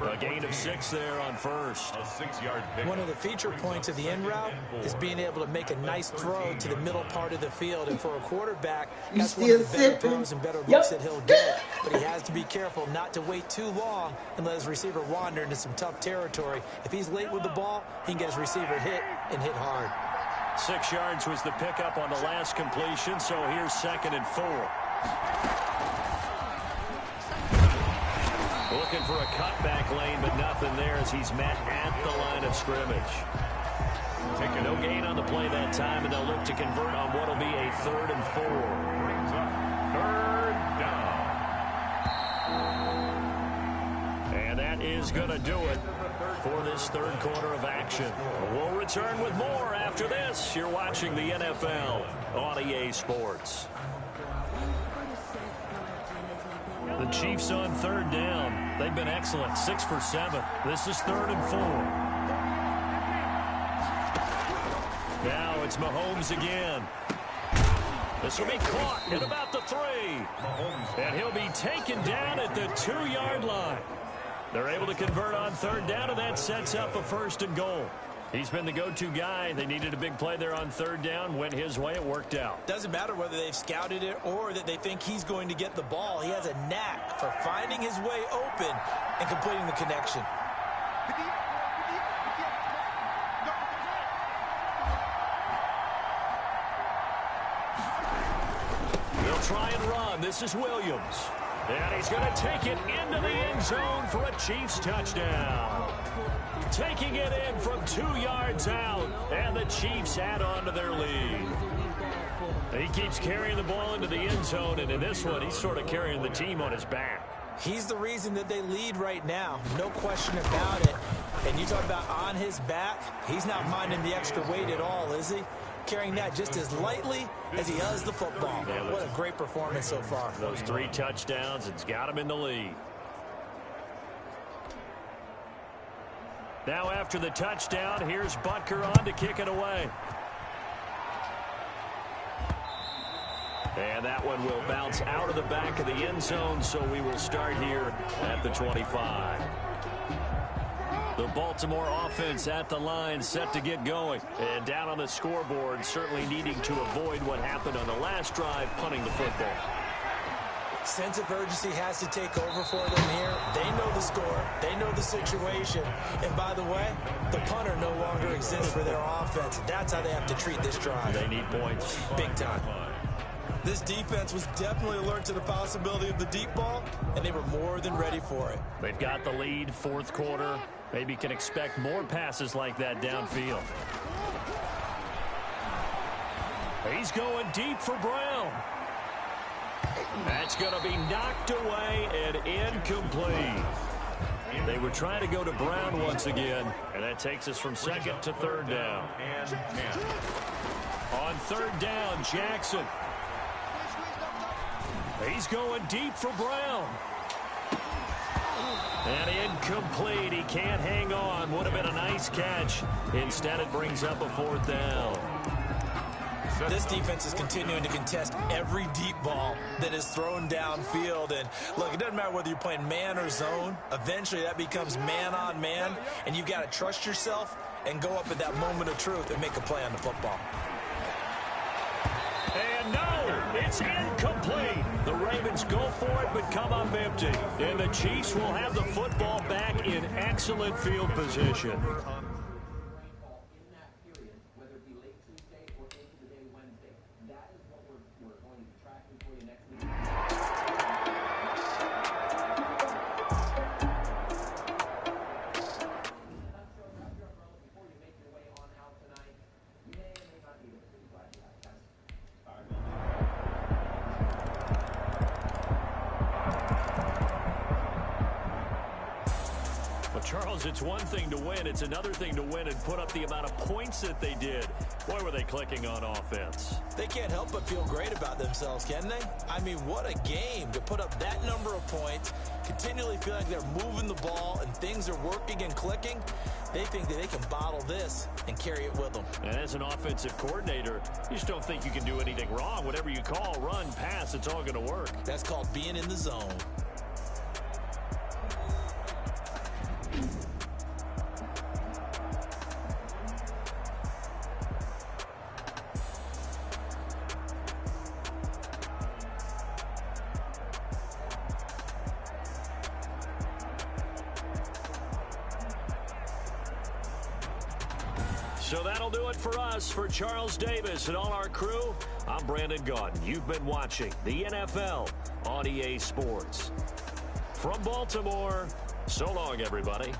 A gain of 6 there on first. A 6-yard pick. One of the feature points of the end route is being able to make a nice throw to the middle part of the field. And for a quarterback, that's one of the better throws and better looks that he'll get. But he has to be careful not to wait too long and let his receiver wander into some tough territory. If he's late with the ball, he can get his receiver hit and hit hard. 6 yards was the pickup on the last completion, so here's 2nd and 4. Looking for a cutback lane, but nothing there as he's met at the line of scrimmage. Taking no gain on the play that time, and they'll look to convert on what will be a 3rd and 4. Brings up 3rd down. And that is going to do it for this 3rd quarter of action. We'll return with more after this. You're watching the NFL on EA Sports. The Chiefs on 3rd down. They've been excellent, 6 for 7. This is 3rd and 4. Now it's Mahomes again. This will be caught at about the 3. And he'll be taken down at the 2-yard line. They're able to convert on 3rd down, and that sets up a 1st and goal. He's been the go-to guy. They needed a big play there on 3rd down. Went his way. It worked out. Doesn't matter whether they've scouted it or that they think he's going to get the ball. He has a knack for finding his way open and completing the connection. They'll try and run. This is Williams. And he's going to take it into the end zone for a Chiefs touchdown. Taking it in from 2 yards out, and the Chiefs add on to their lead. He keeps carrying the ball into the end zone, and in this one, he's sort of carrying the team on his back. He's the reason that they lead right now, no question about it. And you talk about on his back, he's not minding the extra weight at all, is he? Carrying that just as lightly as he does the football. Yeah, what a great performance so far. Those 3 touchdowns, it's got him in the lead. Now after the touchdown, here's Butker on to kick it away. And that one will bounce out of the back of the end zone, so we will start here at the 25. The Baltimore offense at the line, set to get going. And down on the scoreboard, certainly needing to avoid what happened on the last drive, punting the football. Sense of urgency has to take over for them here. They know the score. They know the situation. And by the way, the punter no longer exists for their offense. That's how they have to treat this drive. They need points. Big time. This defense was definitely alert to the possibility of the deep ball, and they were more than ready for it. They've got the lead, 4th quarter. Maybe can expect more passes like that downfield. He's going deep for Brown. That's going to be knocked away and incomplete. They were trying to go to Brown once again, and that takes us from 2nd to 3rd down. On 3rd down, Jackson. He's going deep for Brown. And incomplete. He can't hang on. Would have been a nice catch. Instead, it brings up a 4th down. This defense is continuing to contest every deep ball that is thrown downfield. And look, it doesn't matter whether you're playing man or zone. Eventually, that becomes man on man. And you've got to trust yourself and go up at that moment of truth and make a play on the football. And no, It's incomplete. The Ravens go for it but come up empty. And the Chiefs will have the football back in excellent field position. Charles, it's one thing to win. It's another thing to win and put up the amount of points that they did. Boy, were they clicking on offense. They can't help but feel great about themselves, can they? I mean, what a game to put up that number of points, continually feel like they're moving the ball and things are working and clicking. They think that they can bottle this and carry it with them. And as an offensive coordinator, you just don't think you can do anything wrong. Whatever you call, run, pass, it's all going to work. That's called being in the zone. So that'll do it for us. For Charles Davis and all our crew, I'm Brandon Gaudin. You've been watching the NFL on EA Sports. From Baltimore, so long, everybody.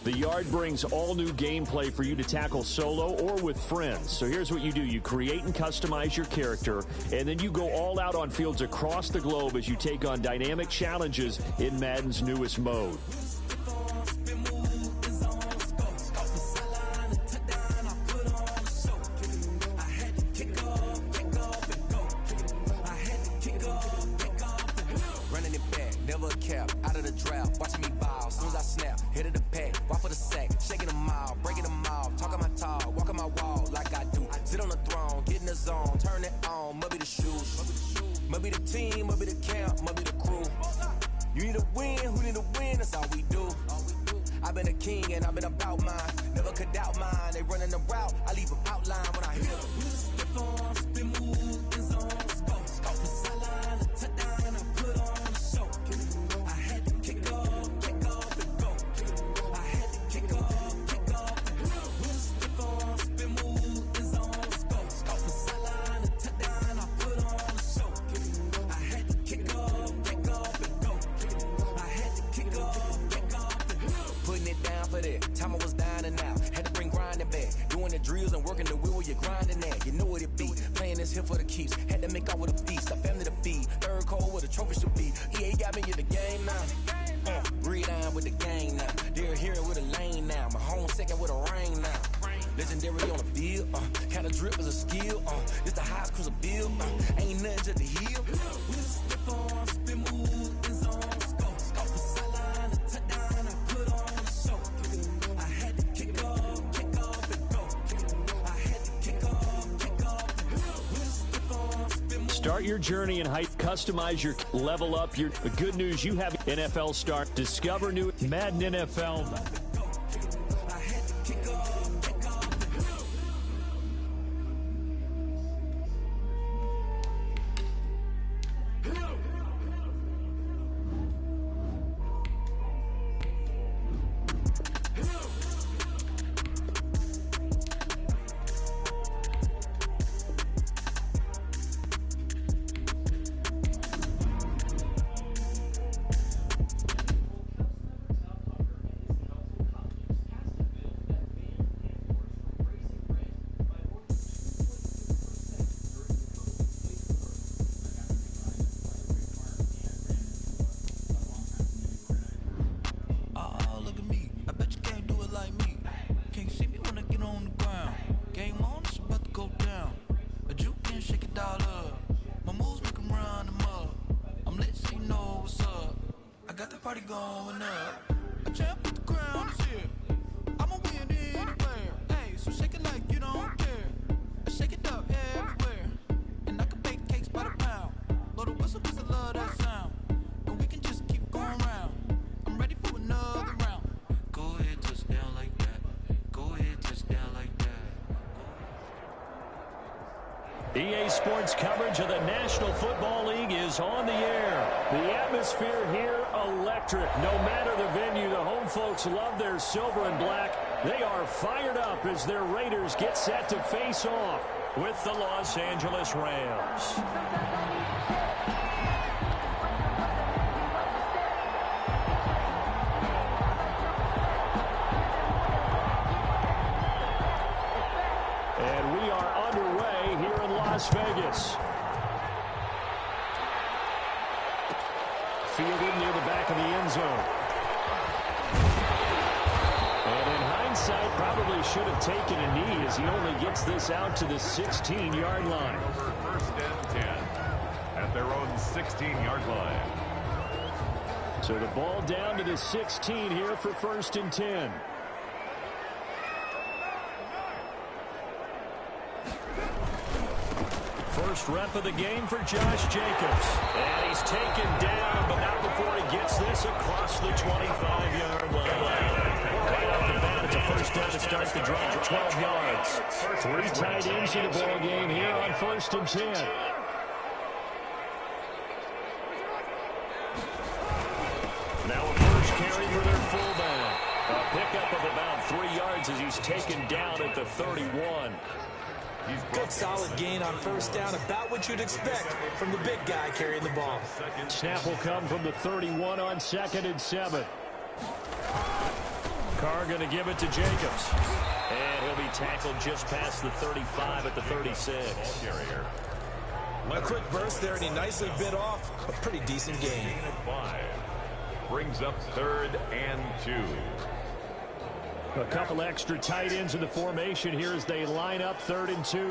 The Yard brings all new gameplay for you to tackle solo or with friends. So here's what you do. You create and customize your character, and then you go all out on fields across the globe as you take on dynamic challenges in Madden's newest mode. Start your journey in height. Customize your level up. Your good news, you have NFL Start. Discover new Madden NFL. Party going up. A champ with the crown is here. I'ma win anywhere. Hey, so shake it like you don't care. Shake it up everywhere. Sports coverage of the National Football League is on the air. The atmosphere here, electric. No matter the venue, the home folks love their silver and black. They are fired up as their Raiders get set to face off with the Los Angeles Rams. And we are underway here in Las Vegas. Fielded near the back of the end zone. And in hindsight, probably should have taken a knee as he only gets this out to the 16-yard line. Over first and 10 at their own 16-yard line. So the ball down to the 16 here for first and 10. First rep of the game for Josh Jacobs. And he's taken down, but not before he gets this across the 25-yard line. Right off the bat, it's a first down to start the drive. 12 yards. 3 tight ends in the ball game here on first and 10. Now a first carry for their fullback. A pickup of about 3 yards as he's taken down at the 31. Good solid gain on first down, about what you'd expect from the big guy carrying the ball. Snap will come from the 31 on 2nd and 7. Carr going to give it to Jacobs. And he'll be tackled just past the 35 at the 36. A quick burst there, and he nicely bit off a pretty decent gain. 5 brings up 3rd and 2. A couple extra tight ends in the formation here as they line up 3rd and 2.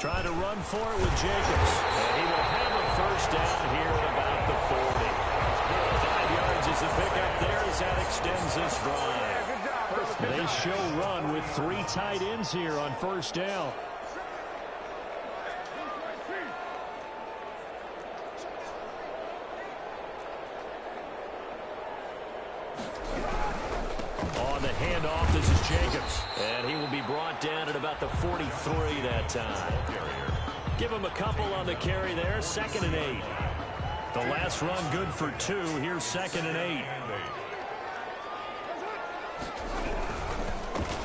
Trying to run for it with Jacobs. And he will have a first down here at about the 40. 5 yards is the pickup there as that extends this drive. They show run with 3 tight ends here on first down. On the handoff, this is Jacobs. And he will be brought down at about the 43 that time. Give him a couple on the carry there. 2nd and 8. The last run good for 2. Here's 2nd and 8.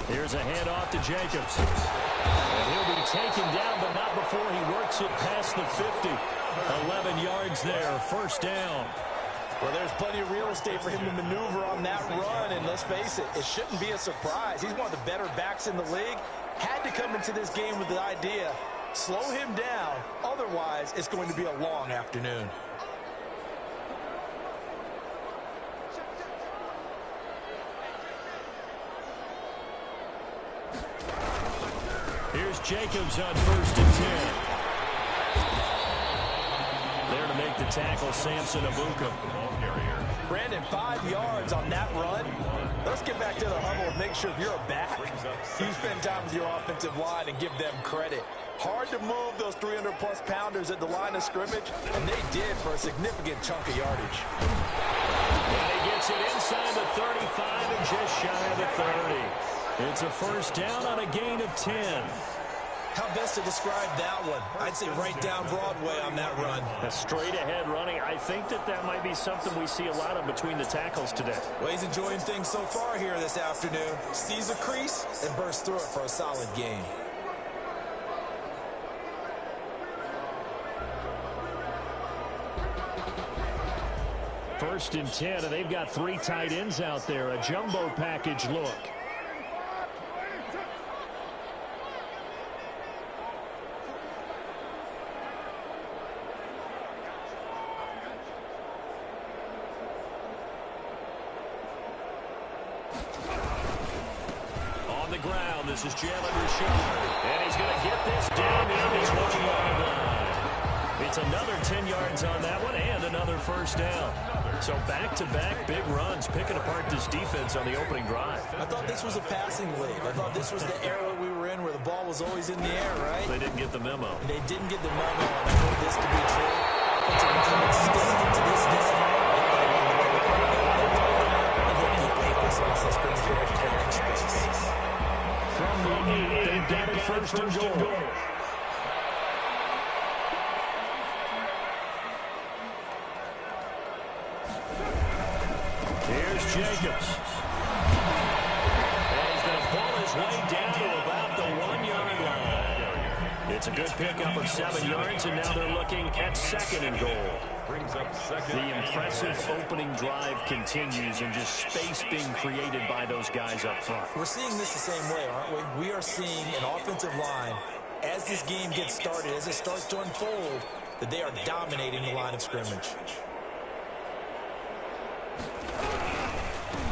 Here's a handoff to Jacobs. And he'll be taken down, but not before he works it past the 50. 11 yards there. First down. Well, there's plenty of real estate for him to maneuver on that run, and let's face it, it shouldn't be a surprise. He's one of the better backs in the league. Had to come into this game with the idea, slow him down, otherwise it's going to be a long afternoon. Here's Jacobs on 1st and 10. There to make the tackle, Samson Abuka. Brandon, 5 yards on that run. Let's get back to the huddle and make sure if you're a back, you spend time with your offensive line and give them credit. Hard to move those 300-plus pounders at the line of scrimmage, and they did for a significant chunk of yardage. And he gets it inside the 35 and just shy of the 30. It's a first down on a gain of 10. How best to describe that one? I'd say right down Broadway on that run. A straight ahead running. I think that might be something we see a lot of between the tackles today. Well, he's enjoying things so far here this afternoon. Sees a crease and bursts through it for a solid gain. First and 10, and they've got 3 tight ends out there. A jumbo package look. Ground. This is Jalen Richard. And he's going to get this down near the 20-yard line. It's another 10 yards on that one and another first down. So back-to-back big runs, picking apart this defense on the opening drive. I thought this was a passing league. I thought this was the era we were in where the ball was always in the air, right? They didn't get the memo. They didn't get the memo, and I know this to be true. Offensive linemen still to this day. from the 8. They've got it first and goal. Here's Jacobs. And he's going to pull his way down to about the 1-yard line. It's a good pickup of 7 yards, and now they're looking at second and goal. Brings up second. The impressive opening drive continues, and just space being created by those guys up front. We're seeing this the same way, aren't we? We are seeing an offensive line, as this game gets started, as it starts to unfold, that they are dominating the line of scrimmage.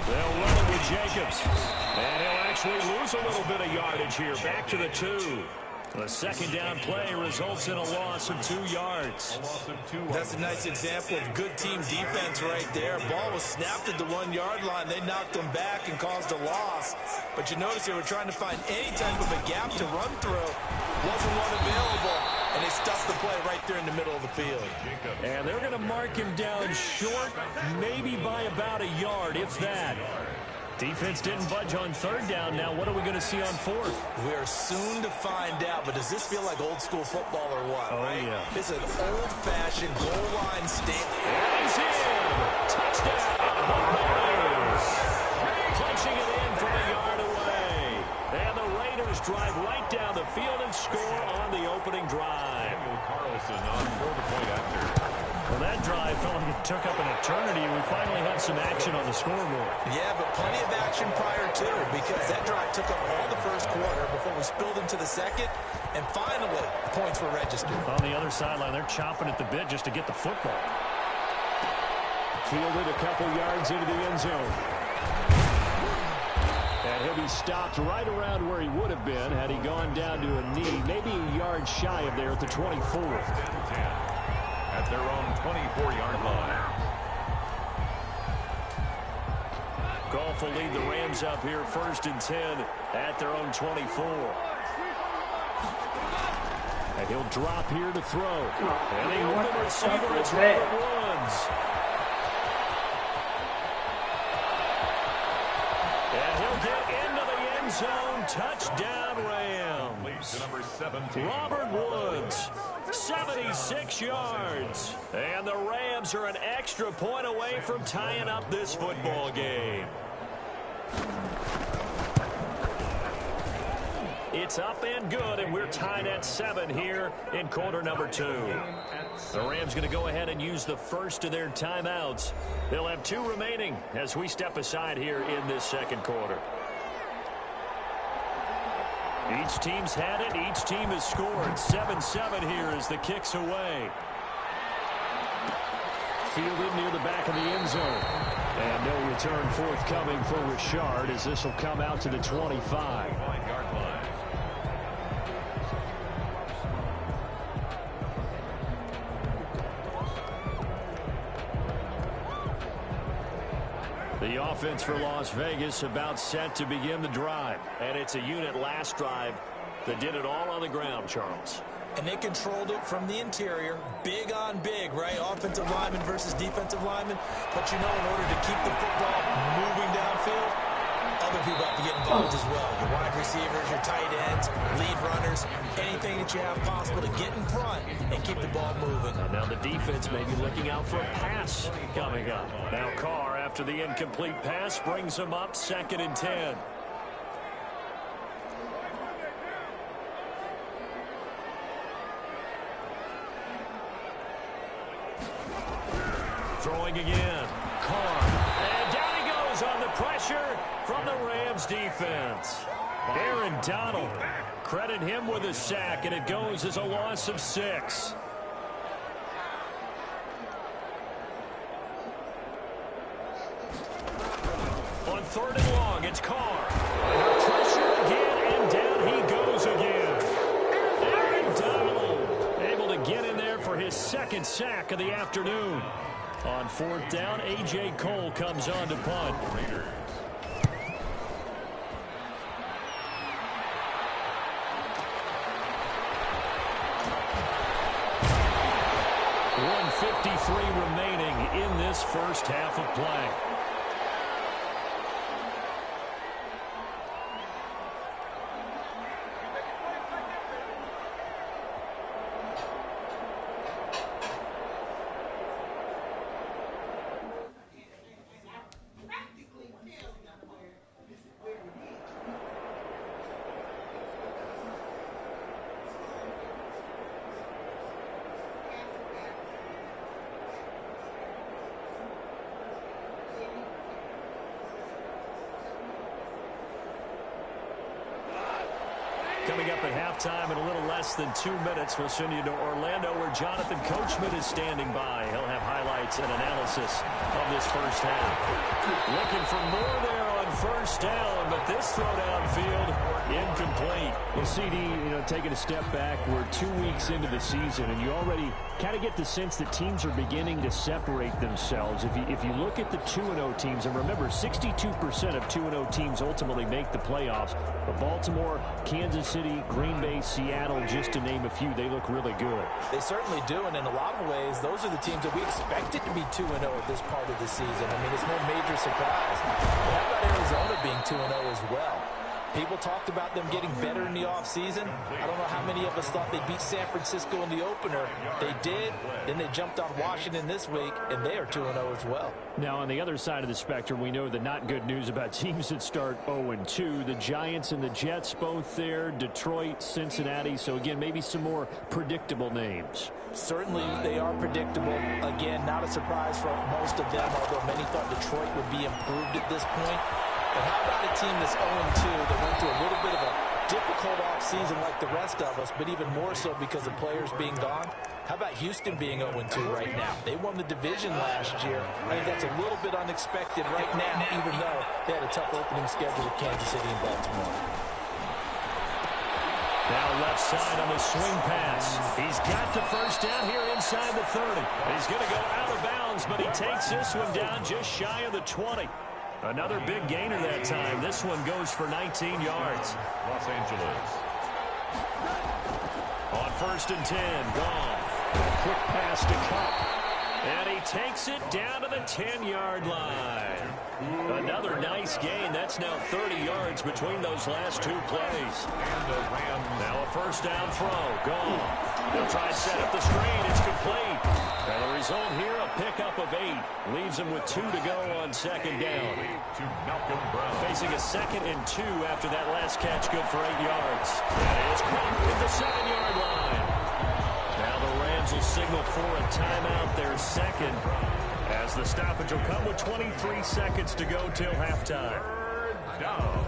They'll run it with Jacobs. And he'll actually lose a little bit of yardage here. Back to the 2. The second down play results in a loss of 2 yards. That's a nice example of good team defense right there. Ball was snapped at the 1-yard line. They knocked them back and caused a loss. But you notice they were trying to find any type of a gap to run through. Wasn't one available. And they stuffed the play right there in the middle of the field. And they're going to mark him down short, maybe by about a yard, if that. Defense didn't budge on third down. Now what are we going to see on fourth? We're soon to find out, but does this feel like old school football or what? Oh, right? yeah. It's an old-fashioned goal line stand. And he's in! Touchdown! Punching it in from a yard away. And the Raiders drive right down the field and score on the opening drive. Carlson on for the point after. Well, that drive felt like it took up an eternity. We finally had some action on the scoreboard. Yeah, but plenty of action prior to, because that drive took up all the first quarter before we spilled into the second, and finally, points were registered. On the other sideline, they're chomping at the bit just to get the football. Fielded a couple yards into the end zone. And he'll be stopped right around where he would have been had he gone down to a knee, maybe a yard shy of there at the 24. At their own 24-yard line. Goff will lead the Rams up here first and 10 at their own 24. And he'll drop here to throw. And the open receiver is Robert Woods. And he'll get into the end zone. Touchdown Rams. To number 17. Robert Woods. 76 yards. And the Rams are an extra point away from tying up this football game. It's up and good, and we're tied at 7 here in quarter number 2. The Rams going to go ahead and use the first of their timeouts. They'll have 2 remaining as we step aside here in this second quarter. Each team's had it. Each team has scored. 7-7 here as the kick's away. Fielded near the back of the end zone. And no return forthcoming for Richard as this will come out to the 25. The offense for Las Vegas about set to begin the drive. And it's a unit last drive that did it all on the ground, Charles. And they controlled it from the interior. Big on big, right? Offensive lineman versus defensive lineman. But you know, in order to keep the football moving downfield, other people have to get involved as well. Your wide receivers, your tight ends, lead runners, anything that you have possible to get in front and keep the ball moving. And now the defense may be looking out for a pass coming up. Now Carr, after the incomplete pass, brings him up 2nd and 10. Throwing again. Carr. And down he goes on the pressure from the Rams defense. Aaron Donald. Credit him with a sack, and it goes as a loss of 6. On 3rd and long, it's Carr. Pressure again, and down he goes again. Aaron Donald able to get in there for his 2nd sack of the afternoon. On 4th down, A.J. Cole comes on to punt. Raiders. .153 remaining in this first half of play. Coming up at halftime in a little less than 2 minutes, we'll send you to Orlando where Jonathan Coachman is standing by. He'll have highlights and analysis of this first half. Looking for more there on first down, but this throw downfield incomplete. Well, CD, taking a step back, we're 2 weeks into the season, and you already kind of get the sense that teams are beginning to separate themselves. If you look at the 2-0 teams, and remember, 62% of 2-0 teams ultimately make the playoffs. But Baltimore, Kansas City, Green Bay, Seattle, just to name a few, they look really good. They certainly do, and in a lot of ways, those are the teams that we expected to be 2-0 at this part of the season. I mean, it's no major surprise. But how about Arizona being 2-0 as well? People talked about them getting better in the offseason. I don't know how many of us thought they beat San Francisco in the opener. They did. Then they jumped on Washington this week, and they are 2-0 as well. Now, on the other side of the spectrum, we know the not good news about teams that start 0-2. The Giants and the Jets both there. Detroit, Cincinnati. So, again, maybe some more predictable names. Certainly, they are predictable. Again, not a surprise for most of them, although many thought Detroit would be improved at this point. But how about a team that's 0-2 that went through a little bit of a difficult offseason like the rest of us, but even more so because of players being gone? How about Houston being 0-2 right now? They won the division last year. I think that's a little bit unexpected right now, even though they had a tough opening schedule with Kansas City and Baltimore. Now left side on the swing pass. He's got the first down here inside the 30. He's going to go out of bounds, but he takes this one down just shy of the 20. Another big gainer that time. This one goes for 19 yards. Los Angeles. On 1st and 10, gone. Quick pass to Cup. And he takes it down to the 10-yard line. Another nice gain. That's now 30 yards between those last two plays. And the Rams. Now a first down throw. Gone. They'll try to set up the screen. It's complete. And the result here, a pickup of 8. Leaves him with 2 to go on second down. To Malcolm Brown. Facing a 2nd and 2 after that last catch, good for 8 yards. And it's caught at the 7-yard line. Now the Rams will signal for a timeout, their second, as the stoppage will come with 23 seconds to go till halftime. Third down.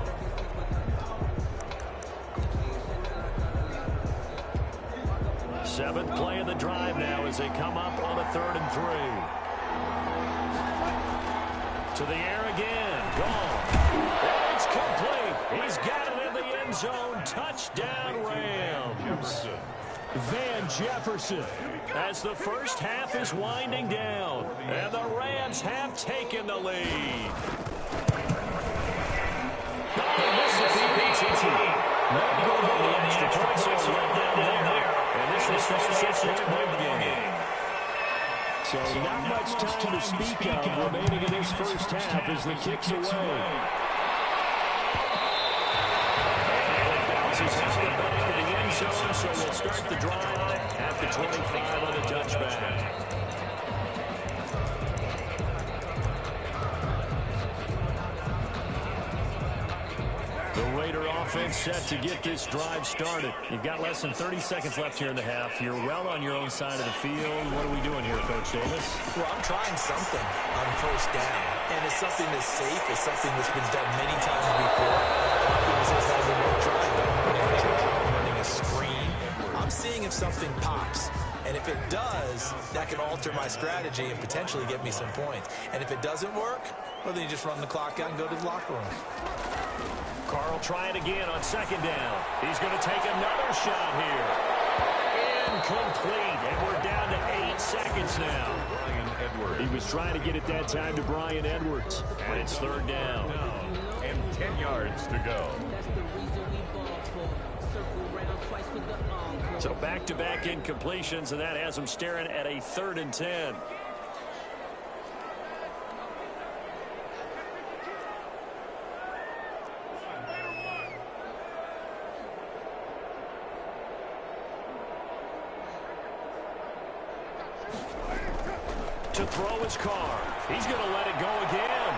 Seventh play of the drive now as they come up on a 3rd and 3. To the air again. Gone. And it's complete. He's got it in the end zone. Touchdown, Rams. Van Jefferson as the first half is winding down. And the Rams have taken the lead. Mississippi. Not good on the extra point, so it's right down there. And this is the 6-point game. So not much time to speak of remaining in this first half as the kick's away. And it bounces out the back of the end zone, so we'll start the drive at the 25 on the touchback. The Raider offense set to get this drive started. You've got less than 30 seconds left here in the half. You're well on your own side of the field. What are we doing here, Coach Davis? Well, I'm trying something on first down, and it's something that's safe. It's something that's been done many times before. Running a screen. I'm seeing if something pops. And if it does, that can alter my strategy and potentially get me some points. And if it doesn't work, well, then you just run the clock out and go to the locker room. Carl trying again on second down. He's going to take another shot here. Incomplete. And we're down to 8 seconds now. Brian Edwards. He was trying to get it that time to Brian Edwards. And it's 3rd down. And 10 yards to go. So back-to-back incompletions, and that has him staring at a 3rd and 10. To throw his car. He's going to let it go again.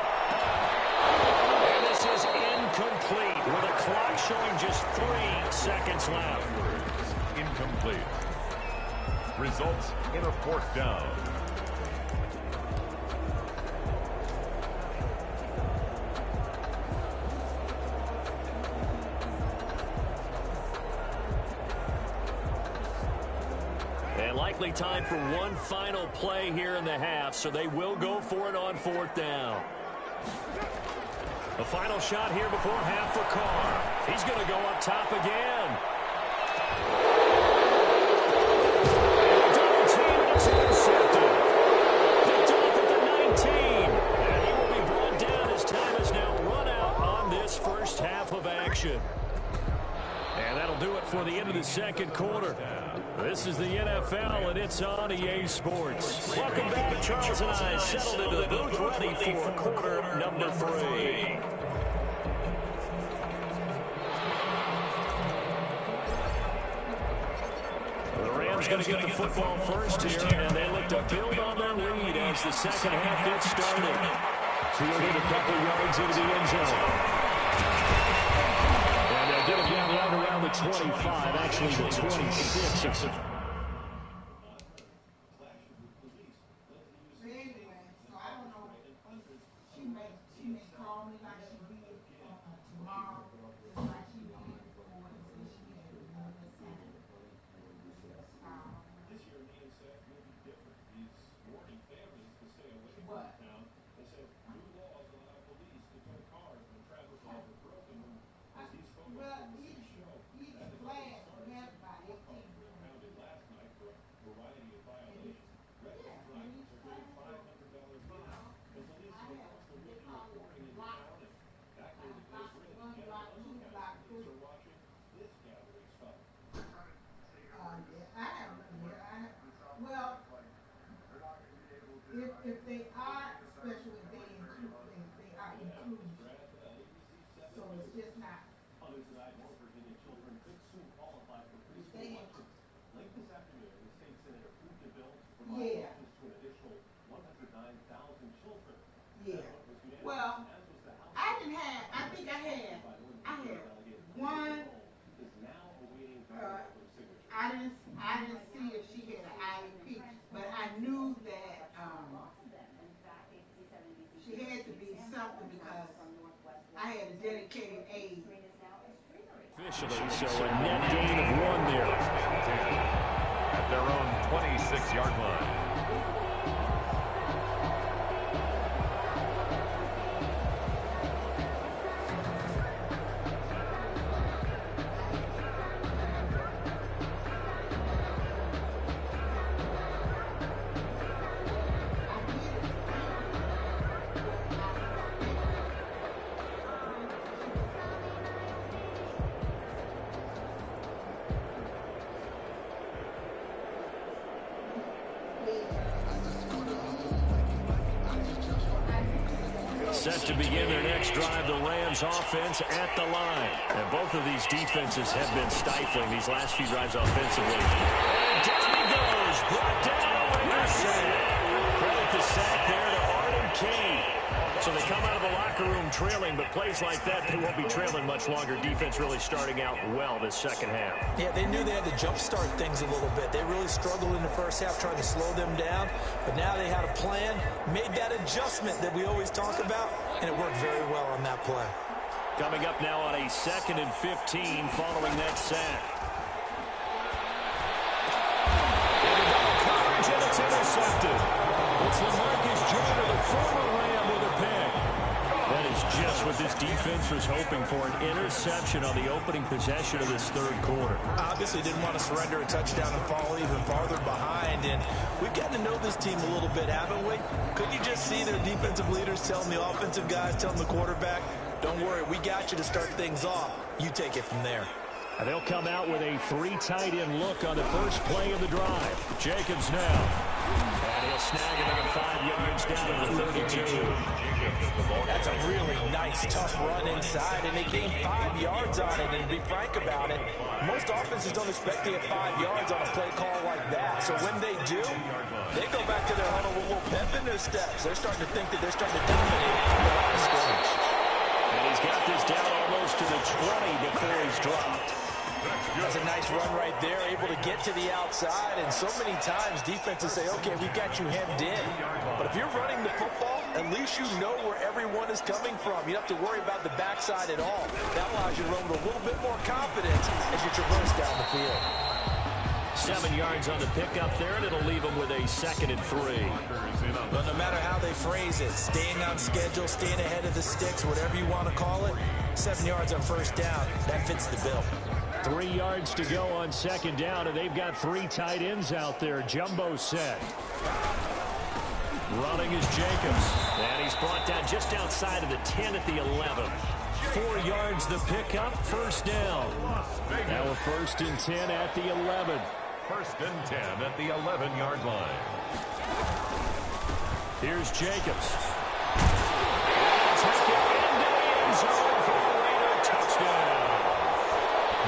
And this is incomplete with a clock showing just 3 seconds left. Incomplete. Results in a 4th down. And likely time for one final play here in the half, so they will go for it on 4th down. The final shot here before half for Carr. He's going to go up top again. Double team, and it's intercepted. Picked off at the 19. And he will be brought down as time is now run out on this first half of action. And that'll do it for the end of the second quarter. This is the NFL, and it's on EA Sports. Welcome back. Charles and I settled into the booth, ready for quarter number 3. The Rams going to get the football first here, and they look to build on their lead as the second half gets started. Fielded a couple yards into the end zone. Get him down right around the 25, actually the 26. If they are special, if they are included. So it's just not. Unside, more Virginia children could soon qualify for preschool lunches. Late this afternoon, the state senator approved a bill to provide lunches to an additional 109,000 children. Yeah. Well, I didn't have. I think I had one. I didn't see if she had an IEP, but I knew that she had to be something because I had a dedicated aide. Officially, so a net gain of 1 there. At their own 26-yard line. Set to begin their next drive, the Rams offense at the line. And both of these defenses have been stifling these last few drives offensively. And down he goes, brought down with a sack. Credit the sack there to Arden Key. So they come out of the locker room trailing, but plays like that, they won't be trailing much longer. Defense really starting out well this second half. Yeah, they knew they had to jumpstart things a little bit. They really struggled in the first half trying to slow them down, but now they had a plan, made that adjustment that we always talk about, and it worked very well on that play. Coming up now on a 2nd and 15 following that sack. And it's intercepted. It's LaMarcus Joyner, the former Ram, with a pick. That is just what this defense was hoping for, an interception on the opening possession of this third quarter. Obviously didn't want to surrender a touchdown and fall even farther behind, and we've gotten to know this team a little bit, haven't we? Couldn't you just see their defensive leaders telling the offensive guys, telling the quarterback, don't worry, we got you to start things off. You take it from there. And they'll come out with a 3 tight end look on the first play of the drive. Jacobs now. And he'll snag another 5 yards down to the 32. That's a really nice, tough run inside, and they gained 5 yards on it. And to be frank about it, most offenses don't expect to get 5 yards on a play call like that. So when they do, they go back to their huddle with a little pep in their steps. They're starting to think that they're starting to dominate the line of scrimmage. And he's got this down almost to the 20 before he's dropped. That's a nice run right there, able to get to the outside, and so many times defenses say, okay, we've got you hemmed in. But if you're running the football, at least you know where everyone is coming from. You don't have to worry about the backside at all. That allows you to run with a little bit more confidence as you traverse down the field. 7 yards on the pickup there, and it'll leave them with a 2nd and 3. Well, no matter how they phrase it, staying on schedule, staying ahead of the sticks, whatever you want to call it, 7 yards on first down, that fits the bill. 3 yards to go on 2nd down, and they've got 3 tight ends out there. Jumbo set. Running is Jacobs, and he's brought down just outside of the 10 at the 11. 4 yards the pickup, first down. Now a 1st and 10 at the 11. 1st and 10 at the 11-yard line. Here's Jacobs. Take it into the end zone for a Raider touchdown.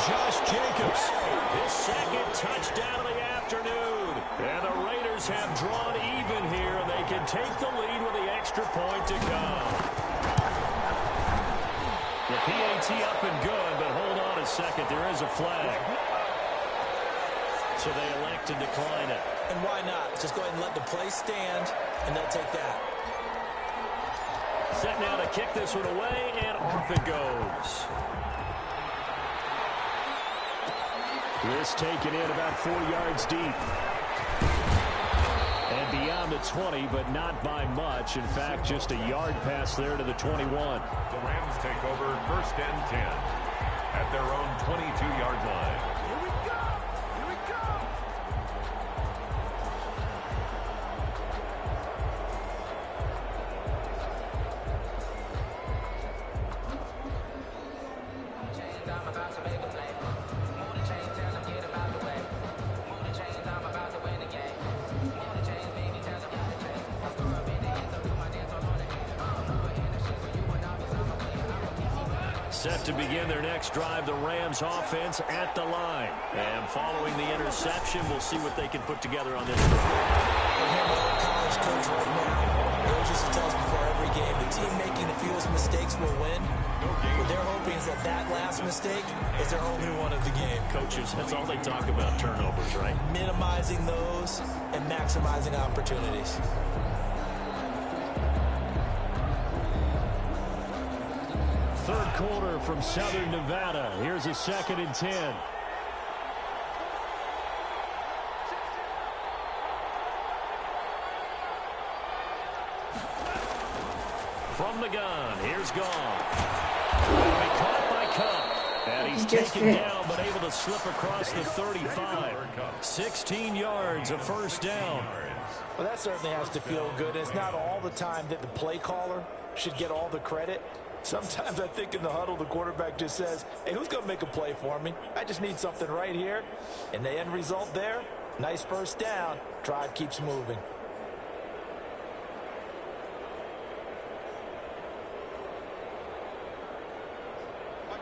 Josh Jacobs, his 2nd touchdown of the afternoon. And the Raiders have drawn even here, and they can take the lead with the extra point to come. The PAT up and good, but hold on a second. There is a flag. So they elect to decline it. And why not? Just go ahead and let the play stand, and they'll take that. Set now to kick this one away, and off it goes. This taken in about 4 yards deep. And beyond the 20, but not by much. In fact, just a yard pass there to the 21. The Rams take over 1st and 10 at their own 22-yard line. Here we go. Here we go. Set to begin their next drive, the Rams offense at the line. And following the interception, we'll see what they can put together on this drive. I hear my old college coach right now. He always used to tell us before every game, the team making the fewest mistakes will win. What they're hoping is that that last mistake is their only one of the game. Coaches, that's all they talk about, turnovers, right? Minimizing those and maximizing opportunities. Third quarter from Southern Nevada. Here's a 2nd and 10. From the gun, here's Gone. Caught by Cup. And he's taken down, but able to slip across the 35. 16 yards, a first down. Well, that certainly has to feel good. It's not all the time that the play caller should get all the credit. Sometimes I think in the huddle, the quarterback just says, hey, who's going to make a play for me? I just need something right here. And the end result there, nice first down. Drive keeps moving.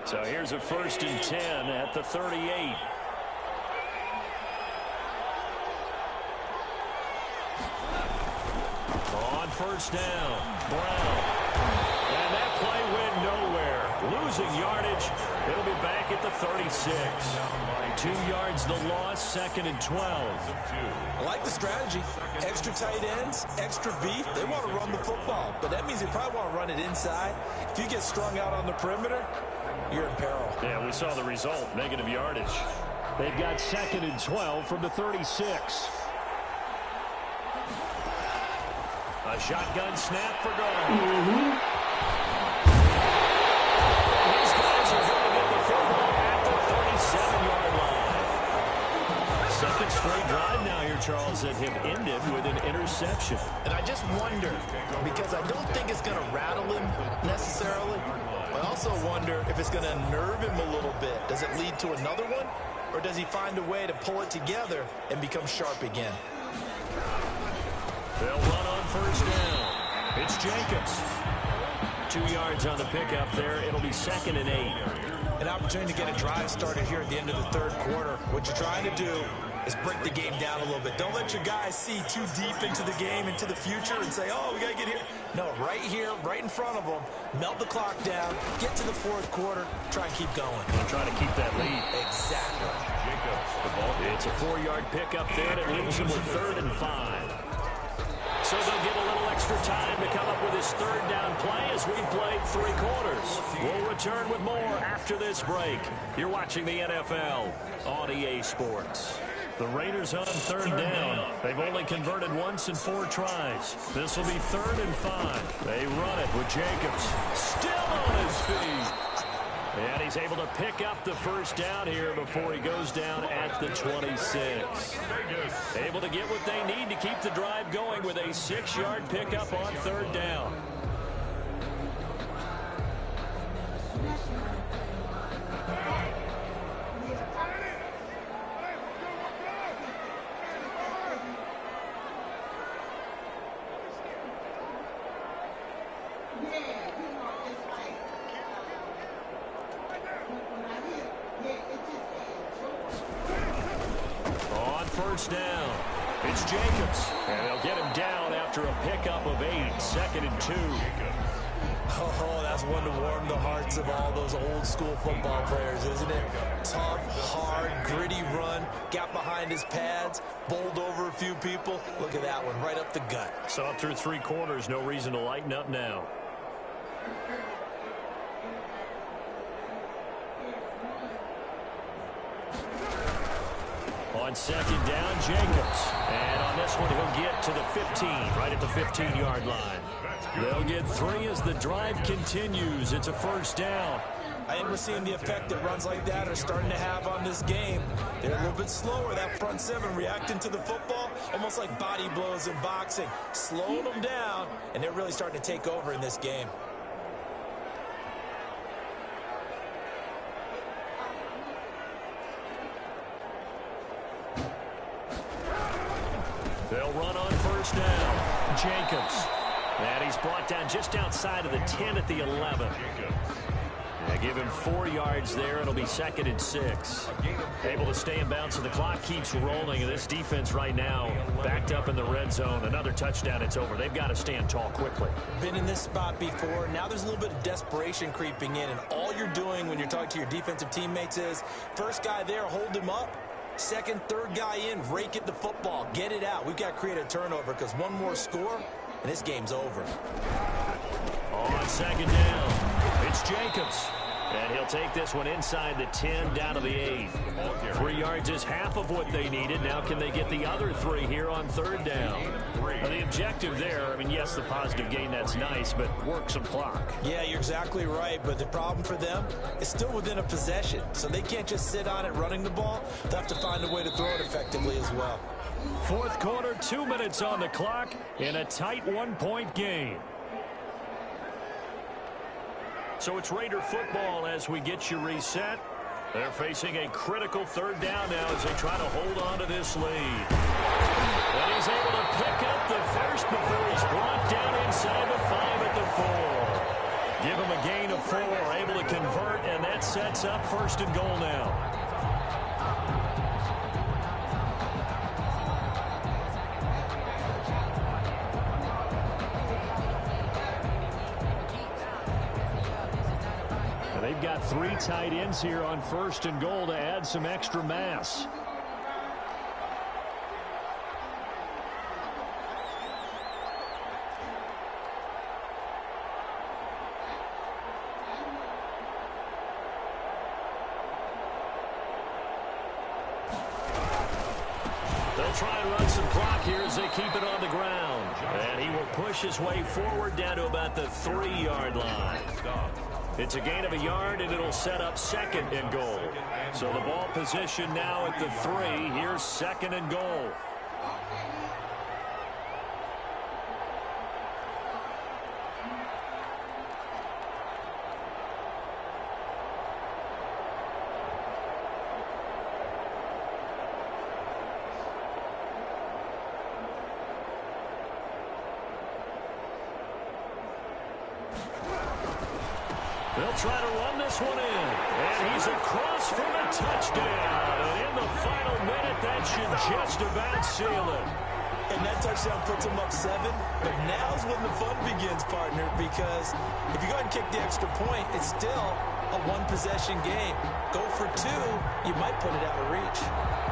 So here's a 1st and 10 at the 38. On first down, Brown. And that play went nowhere. Losing yardage. It'll be back at the 36. 2 yards the loss, 2nd and 12. I like the strategy. Extra tight ends, extra beef. They want to run the football, but that means they probably want to run it inside. If you get strung out on the perimeter, you're in peril. Yeah, we saw the result, negative yardage. They've got 2nd and 12 from the 36. A shotgun snap for Gone. These guys are going to get the football at the 37-yard line. Second straight drive now here, Charles, that have ended with an interception. And I just wonder, because I don't think it's going to rattle him necessarily. I also wonder if it's going to unnerve him a little bit. Does it lead to another one? Or does he find a way to pull it together and become sharp again? They'll run on first down. It's Jacobs. 2 yards on the pickup there. It'll be 2nd and 8. An opportunity to get a drive started here at the end of the third quarter. What you're trying to do is break the game down a little bit. Don't let your guys see too deep into the game, into the future, and say, oh, we got to get here. No, right here, right in front of them, melt the clock down, get to the fourth quarter, try and keep going. And try to keep that lead. Exactly. Jacobs, the ball. It's a 4-yard pickup there that leaves him with 3rd and 5. So they'll get a little extra time to come up with his 3rd down play as we played 3 quarters. We'll return with more after this break. You're watching the NFL on EA Sports. The Raiders on third down. They've only converted once in 4 tries. This will be 3rd and 5. They run it with Jacobs. Still on his feet. And he's able to pick up the first down here before he goes down at the 26. Able to get what they need to keep the drive going with a 6-yard pickup on 3rd down. First down. It's Jacobs. And they'll get him down after a pickup of 8. 2nd and 2. Oh, that's one to warm the hearts of all those old school football players, isn't it? Tough, hard, gritty run. Got behind his pads. Bowled over a few people. Look at that one, right up the gut. So up through 3 quarters, no reason to lighten up now. On 2nd down, Jacobs. And on this one, he'll get to the 15, right at the 15-yard line. They'll get 3 as the drive continues. It's a 1st down. I think we're seeing the effect that runs like that are starting to have on this game. They're a little bit slower, that front 7 reacting to the football, almost like body blows in boxing. Slowing them down, and they're really starting to take over in this game. They'll run on 1st down. Jacobs. And he's brought down just outside of the 10 at the 11. They give him 4 yards there. It'll be 2nd and 6. Able to stay in bounds, so the clock keeps rolling. And this defense right now backed up in the red zone. Another touchdown, it's over. They've got to stand tall quickly. Been in this spot before. Now there's a little bit of desperation creeping in. And all you're doing when you're talking to your defensive teammates is, first guy there, hold him up. 2nd, 3rd guy in, rake at the football. Get it out. We've got to create a turnover because one more score, and this game's over. On 2nd down, it's Jacobs. And he'll take this one inside the 10 down to the 8. 3 yards is half of what they needed. Now can they get the other 3 here on 3rd down? Now the objective there, I mean, yes, the positive gain, that's nice, but work some clock. Yeah, you're exactly right. But the problem for them is still within a possession. So they can't just sit on it running the ball. They'll have to find a way to throw it effectively as well. 4th quarter, 2 minutes on the clock in a tight 1-point game. So it's Raider football as we get you reset. They're facing a critical 3rd down now as they try to hold on to this lead. And he's able to pick up the first before he's brought down inside the 5 at the 4. Give him a gain of 4, able to convert, and that sets up 1st and goal now. They've got 3 tight ends here on 1st and goal to add some extra mass. They'll try and run some clock here as they keep it on the ground. And he will push his way forward down to about the 3-yard line. It's a gain of a yard, and it'll set up 2nd and goal. So the ball position now at the 3. Here's 2nd and goal. They'll try to run this one in. And he's across for a touchdown. And in the final minute, that should just about seal it. And that touchdown puts them up 7. But now's when the fun begins, partner, because if you go ahead and kick the extra point, it's still a 1-possession game. Go for 2, you might put it out of reach.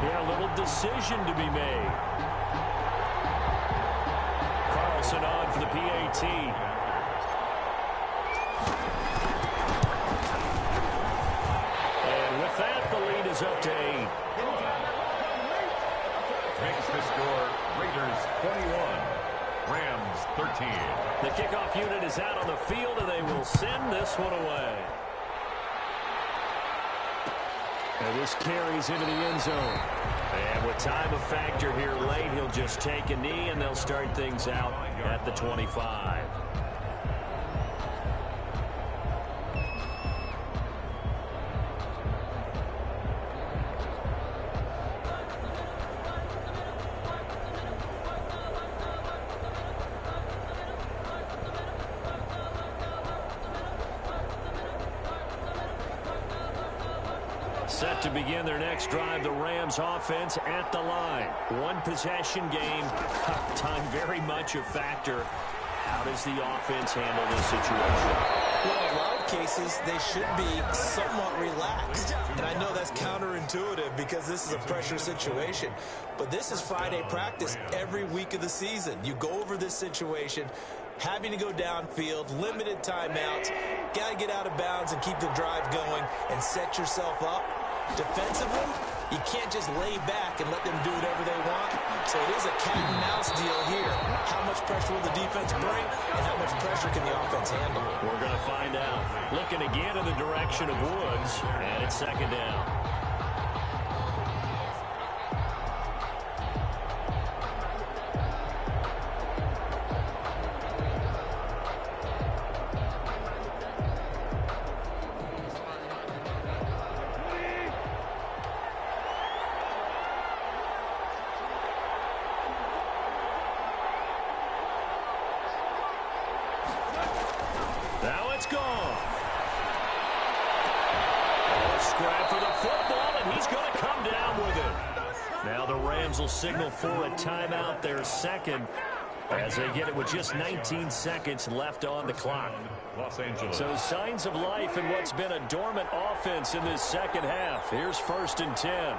Yeah, a little decision to be made. Carlson on for the PAT. That, the lead is up to 8. makes the score Raiders 21, Rams 13. The kickoff unit is out on the field, and they will send this one away. And this carries into the end zone. And with time a factor here late, he'll just take a knee, and they'll start things out at the 25. Set to begin their next drive, the Rams offense at the line. One possession game. Time very much a factor. How does the offense handle this situation? Well, in a lot of cases, they should be somewhat relaxed. And I know that's counterintuitive because this is a pressure situation. But this is Friday practice every week of the season. You go over this situation, having to go downfield, limited timeouts, got to get out of bounds and keep the drive going and set yourself up. Defensively, you can't just lay back and let them do whatever they want. So it is a cat and mouse deal here. How much pressure will the defense bring, and how much pressure can the offense handle? We're going to find out. Looking again in the direction of Woods, and it's second down. Now it's gone. Scrap for the football, and he's going to come down with it. Now the Rams will signal for a timeout, their second, as they get it with just 19 seconds left on the clock. Los Angeles. So signs of life in what's been a dormant offense in this second half. Here's 1st and 10.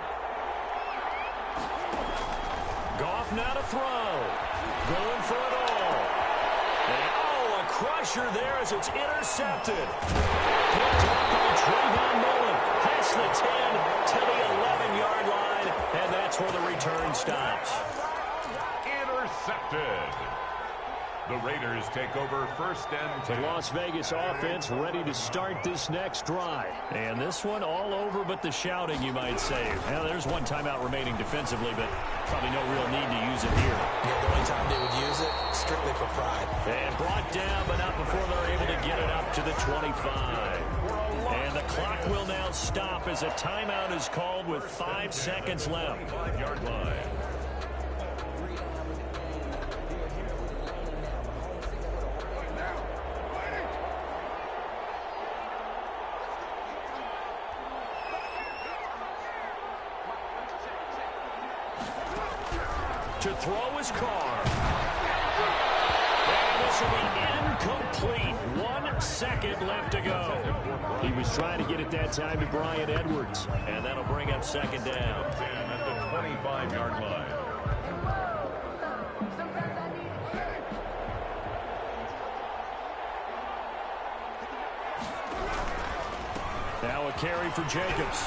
Goff now to throw. Going for it all. And, a crusher there as it's intercepted. Picked up by Trayvon Mullen. Past the 10 to the 11-yard line, and that's where the return stops. Intercepted. The Raiders take over 1st and 10. The Las Vegas offense ready to start this next drive. And this one all over but the shouting, you might say. Now, there's one timeout remaining defensively, but probably no real need to use it here. Yeah, the only time they would use it, strictly for pride. And brought down, but not before they're able to get it up to the 25. And the clock will now stop as a timeout is called with 5 seconds left. 5-yard line. To throw his car. And this will be incomplete. 1 second left to go. He was trying to get it that time to Bryan Edwards. And that'll bring up second down. 10 at the 25-yard line. Now a carry for Jacobs.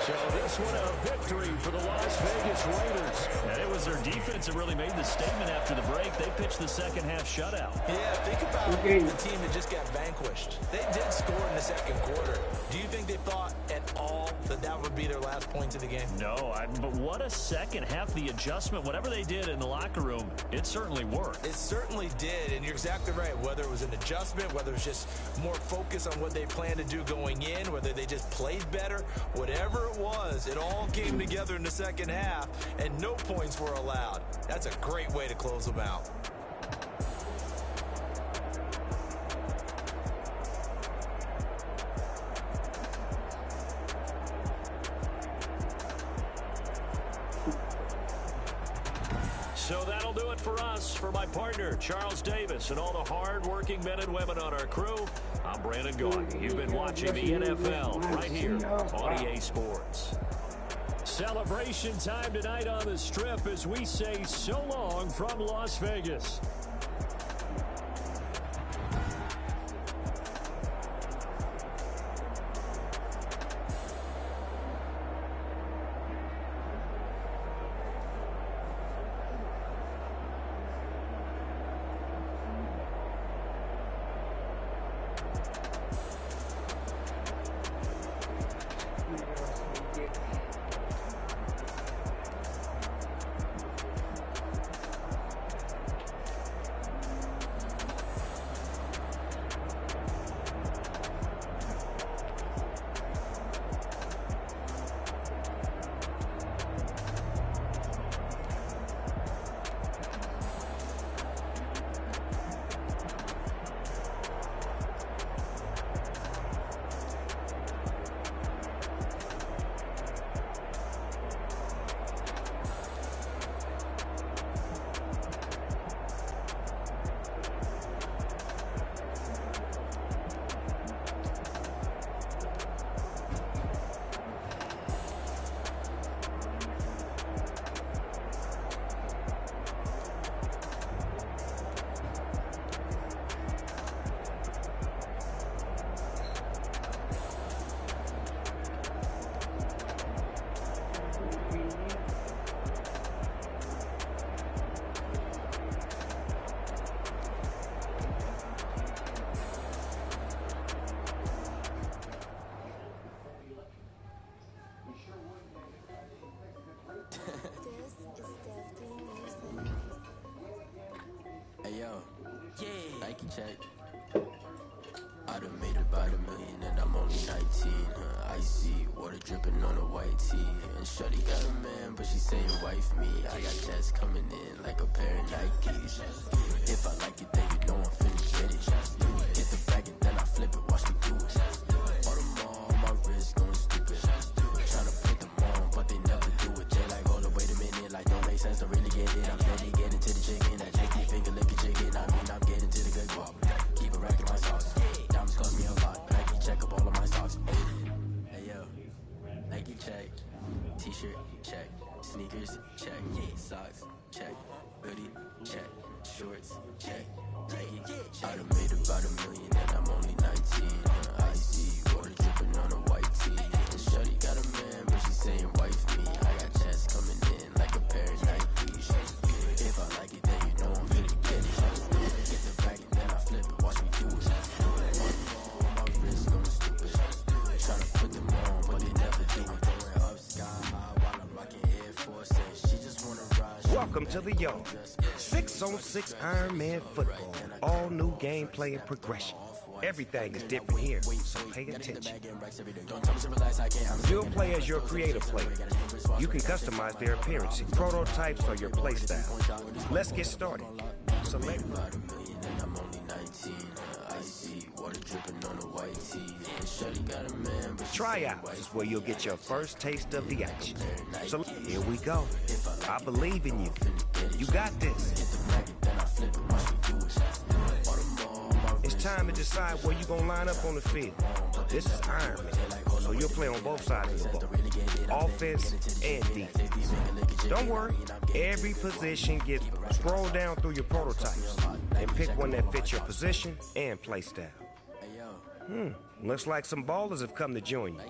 So this one a victory for the Las Vegas Raiders. And it was their defense that really made the statement after the break. They pitched the second half shutout. Yeah, think about the team that just got vanquished. They did score in the second quarter. Do you think they thought at all that that would be their last points of the game? No, but what a second half. The adjustment, whatever they did in the locker room, it certainly worked. It certainly did, and you're exactly right. Whether it was an adjustment, whether it was just more focus on what they planned to do going in, whether they just played better, whatever it was, it all came together in the second half, and no points were allowed. That's a great way to close them out. So that'll do it for us. For my partner, Charles Davis, and all the hard-working men and women on our crew, I'm Brandon Gaudin. You've been watching the NFL right here on EA Sports. Celebration time tonight on the Strip as we say so long from Las Vegas. check. I done made about $1 million and I'm only 19. Icy water dripping on a white tee. And shorty got a man, but she saying wife me. I got checks coming in like a pair of Nikes. If I like it, then you know I'm finna get it. Get the bag and then I flip it, watch me do it. All them all on my wrist going stupid. Tryna put them on, but they never do it. They like, hold up, wait a minute, like don't make sense to really get it. I'm steady getting to the chicken, that JT finger licking chicken. I mean, I'm getting to the good guap. Keep it racking my sauce. Diamonds cost me a lot. Nike check up all of my socks. Hey yo, Nike check. T-shirt check. Sneakers check. Socks check. Hoodie check. Shorts check. Nike check. I done made about $1 million and I'm only 19. Icy water dripping on a white tee. And shorty got a man, but she saying wife me. I got checks coming in like a pair of Nikes. If I like it, then you know I'm finna get it. Get the bag and then I flip it, watch me do it. On my wrist going stupid. Tryna put them on, but they never do it. Going up sky high while I'm rocking Air Force. She just wanna ride. Welcome to the Yard. 6-on-6 Iron Man football. All new gameplay and progression. Everything is different here, so pay attention. You'll play as your creative player. You can customize their appearance, prototypes, or your playstyle. Let's get started. Select. Tryouts is where you'll get your first taste of the action. So here we go. I believe in you. You got this. It's time to decide where you're going to line up on the field. This is Iron Man, so you'll play on both sides of the ball, offense and defense. Don't worry, every position gets scroll down through your prototypes and pick one that fits your position and play style. Looks like some ballers have come to join you.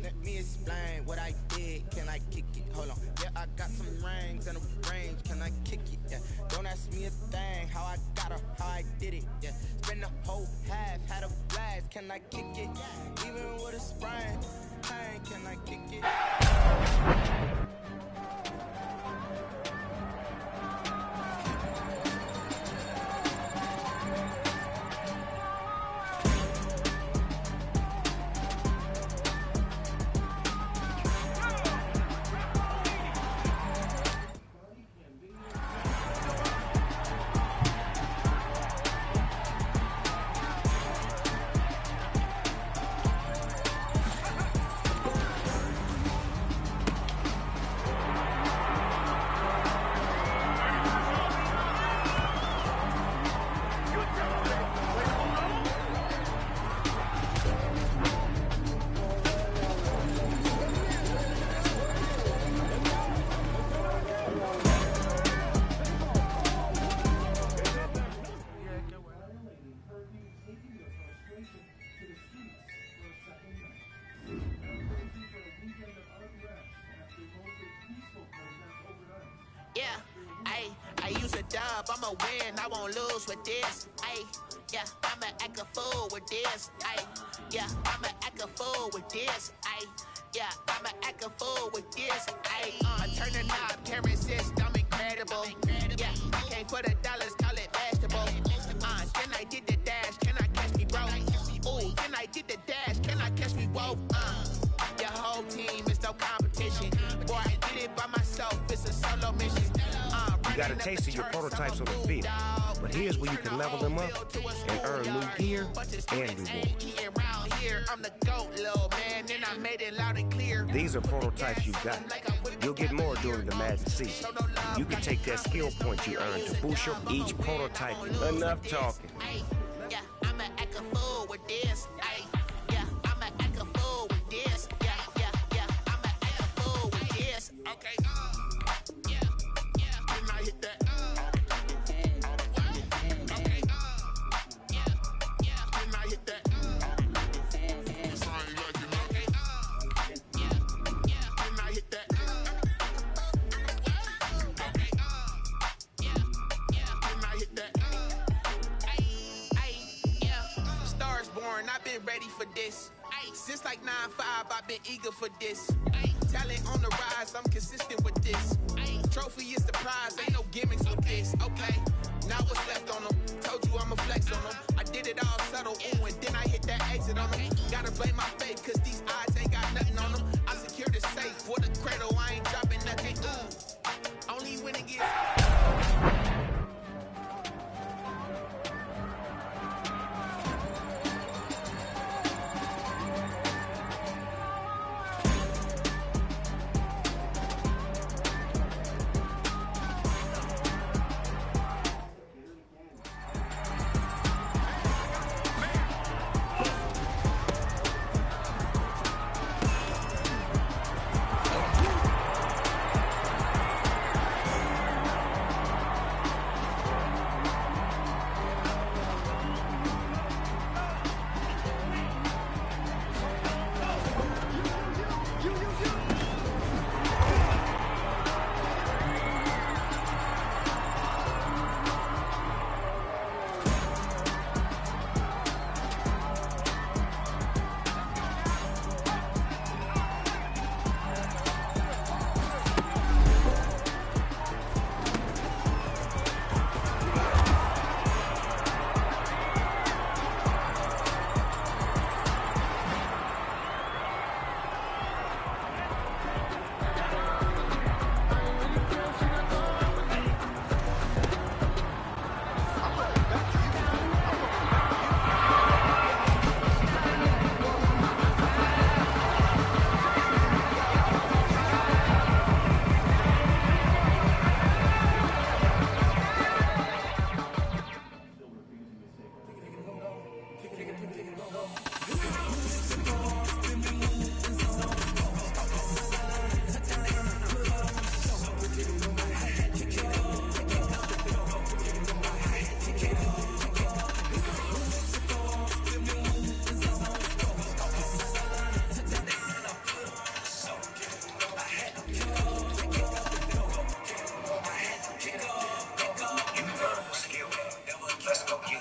Let me explain what I did. Can I kick it? Hold on. Yeah, I got some rings and a range. Can I kick it? Yeah. Don't ask me a thing. How I got her, how I did it. Yeah. Spend the whole half, had a blast. Can I kick it? Even with a sprain. Hey, can I kick it? I'ma win, I won't lose with this. Ay, yeah, I'ma act a fool with this. Ay, yeah, I'ma act a fool with this. Ay, yeah, I'ma act a fool with this. Ay, turn the knob, camera system incredible. Yeah, came for the dollars, call it vegetable. Then I did the dash, can I catch me, bro? Ooh, then I did the dash, can I catch me, whoa? Your whole team is no competition. Boy, I did it by myself, it's a solo mission. You got a taste of your prototypes on the field, but here's where you can level them up and earn new gear and rewards. These are prototypes you got. You'll get more during the Madden season. You can take that skill point you earned to boost your each prototype. Enough talking. Yeah, I'ma act a fool with this. Yeah, I'ma act a fool with this. Yeah, I'ma act a fool with this. Okay. Hit that. Okay. Then I hit that. It's all like you know. Okay. Then I hit that. Okay. Then I hit that. Stars born. I've been ready ready for this. Since like 9-5, I've been eager for this. Talent on the rise, I'm consistent with this. Trophy is the prize, ain't no gimmicks with this. Okay, now what's left on them? Told you I'ma flex on them. I did it all subtle, ooh, and then I hit that exit on them. Gotta blame my faith, cause these odds ain't got nothing on them. I secure the safe for the cradle, I ain't dropping nothing. Ooh, only when it gets...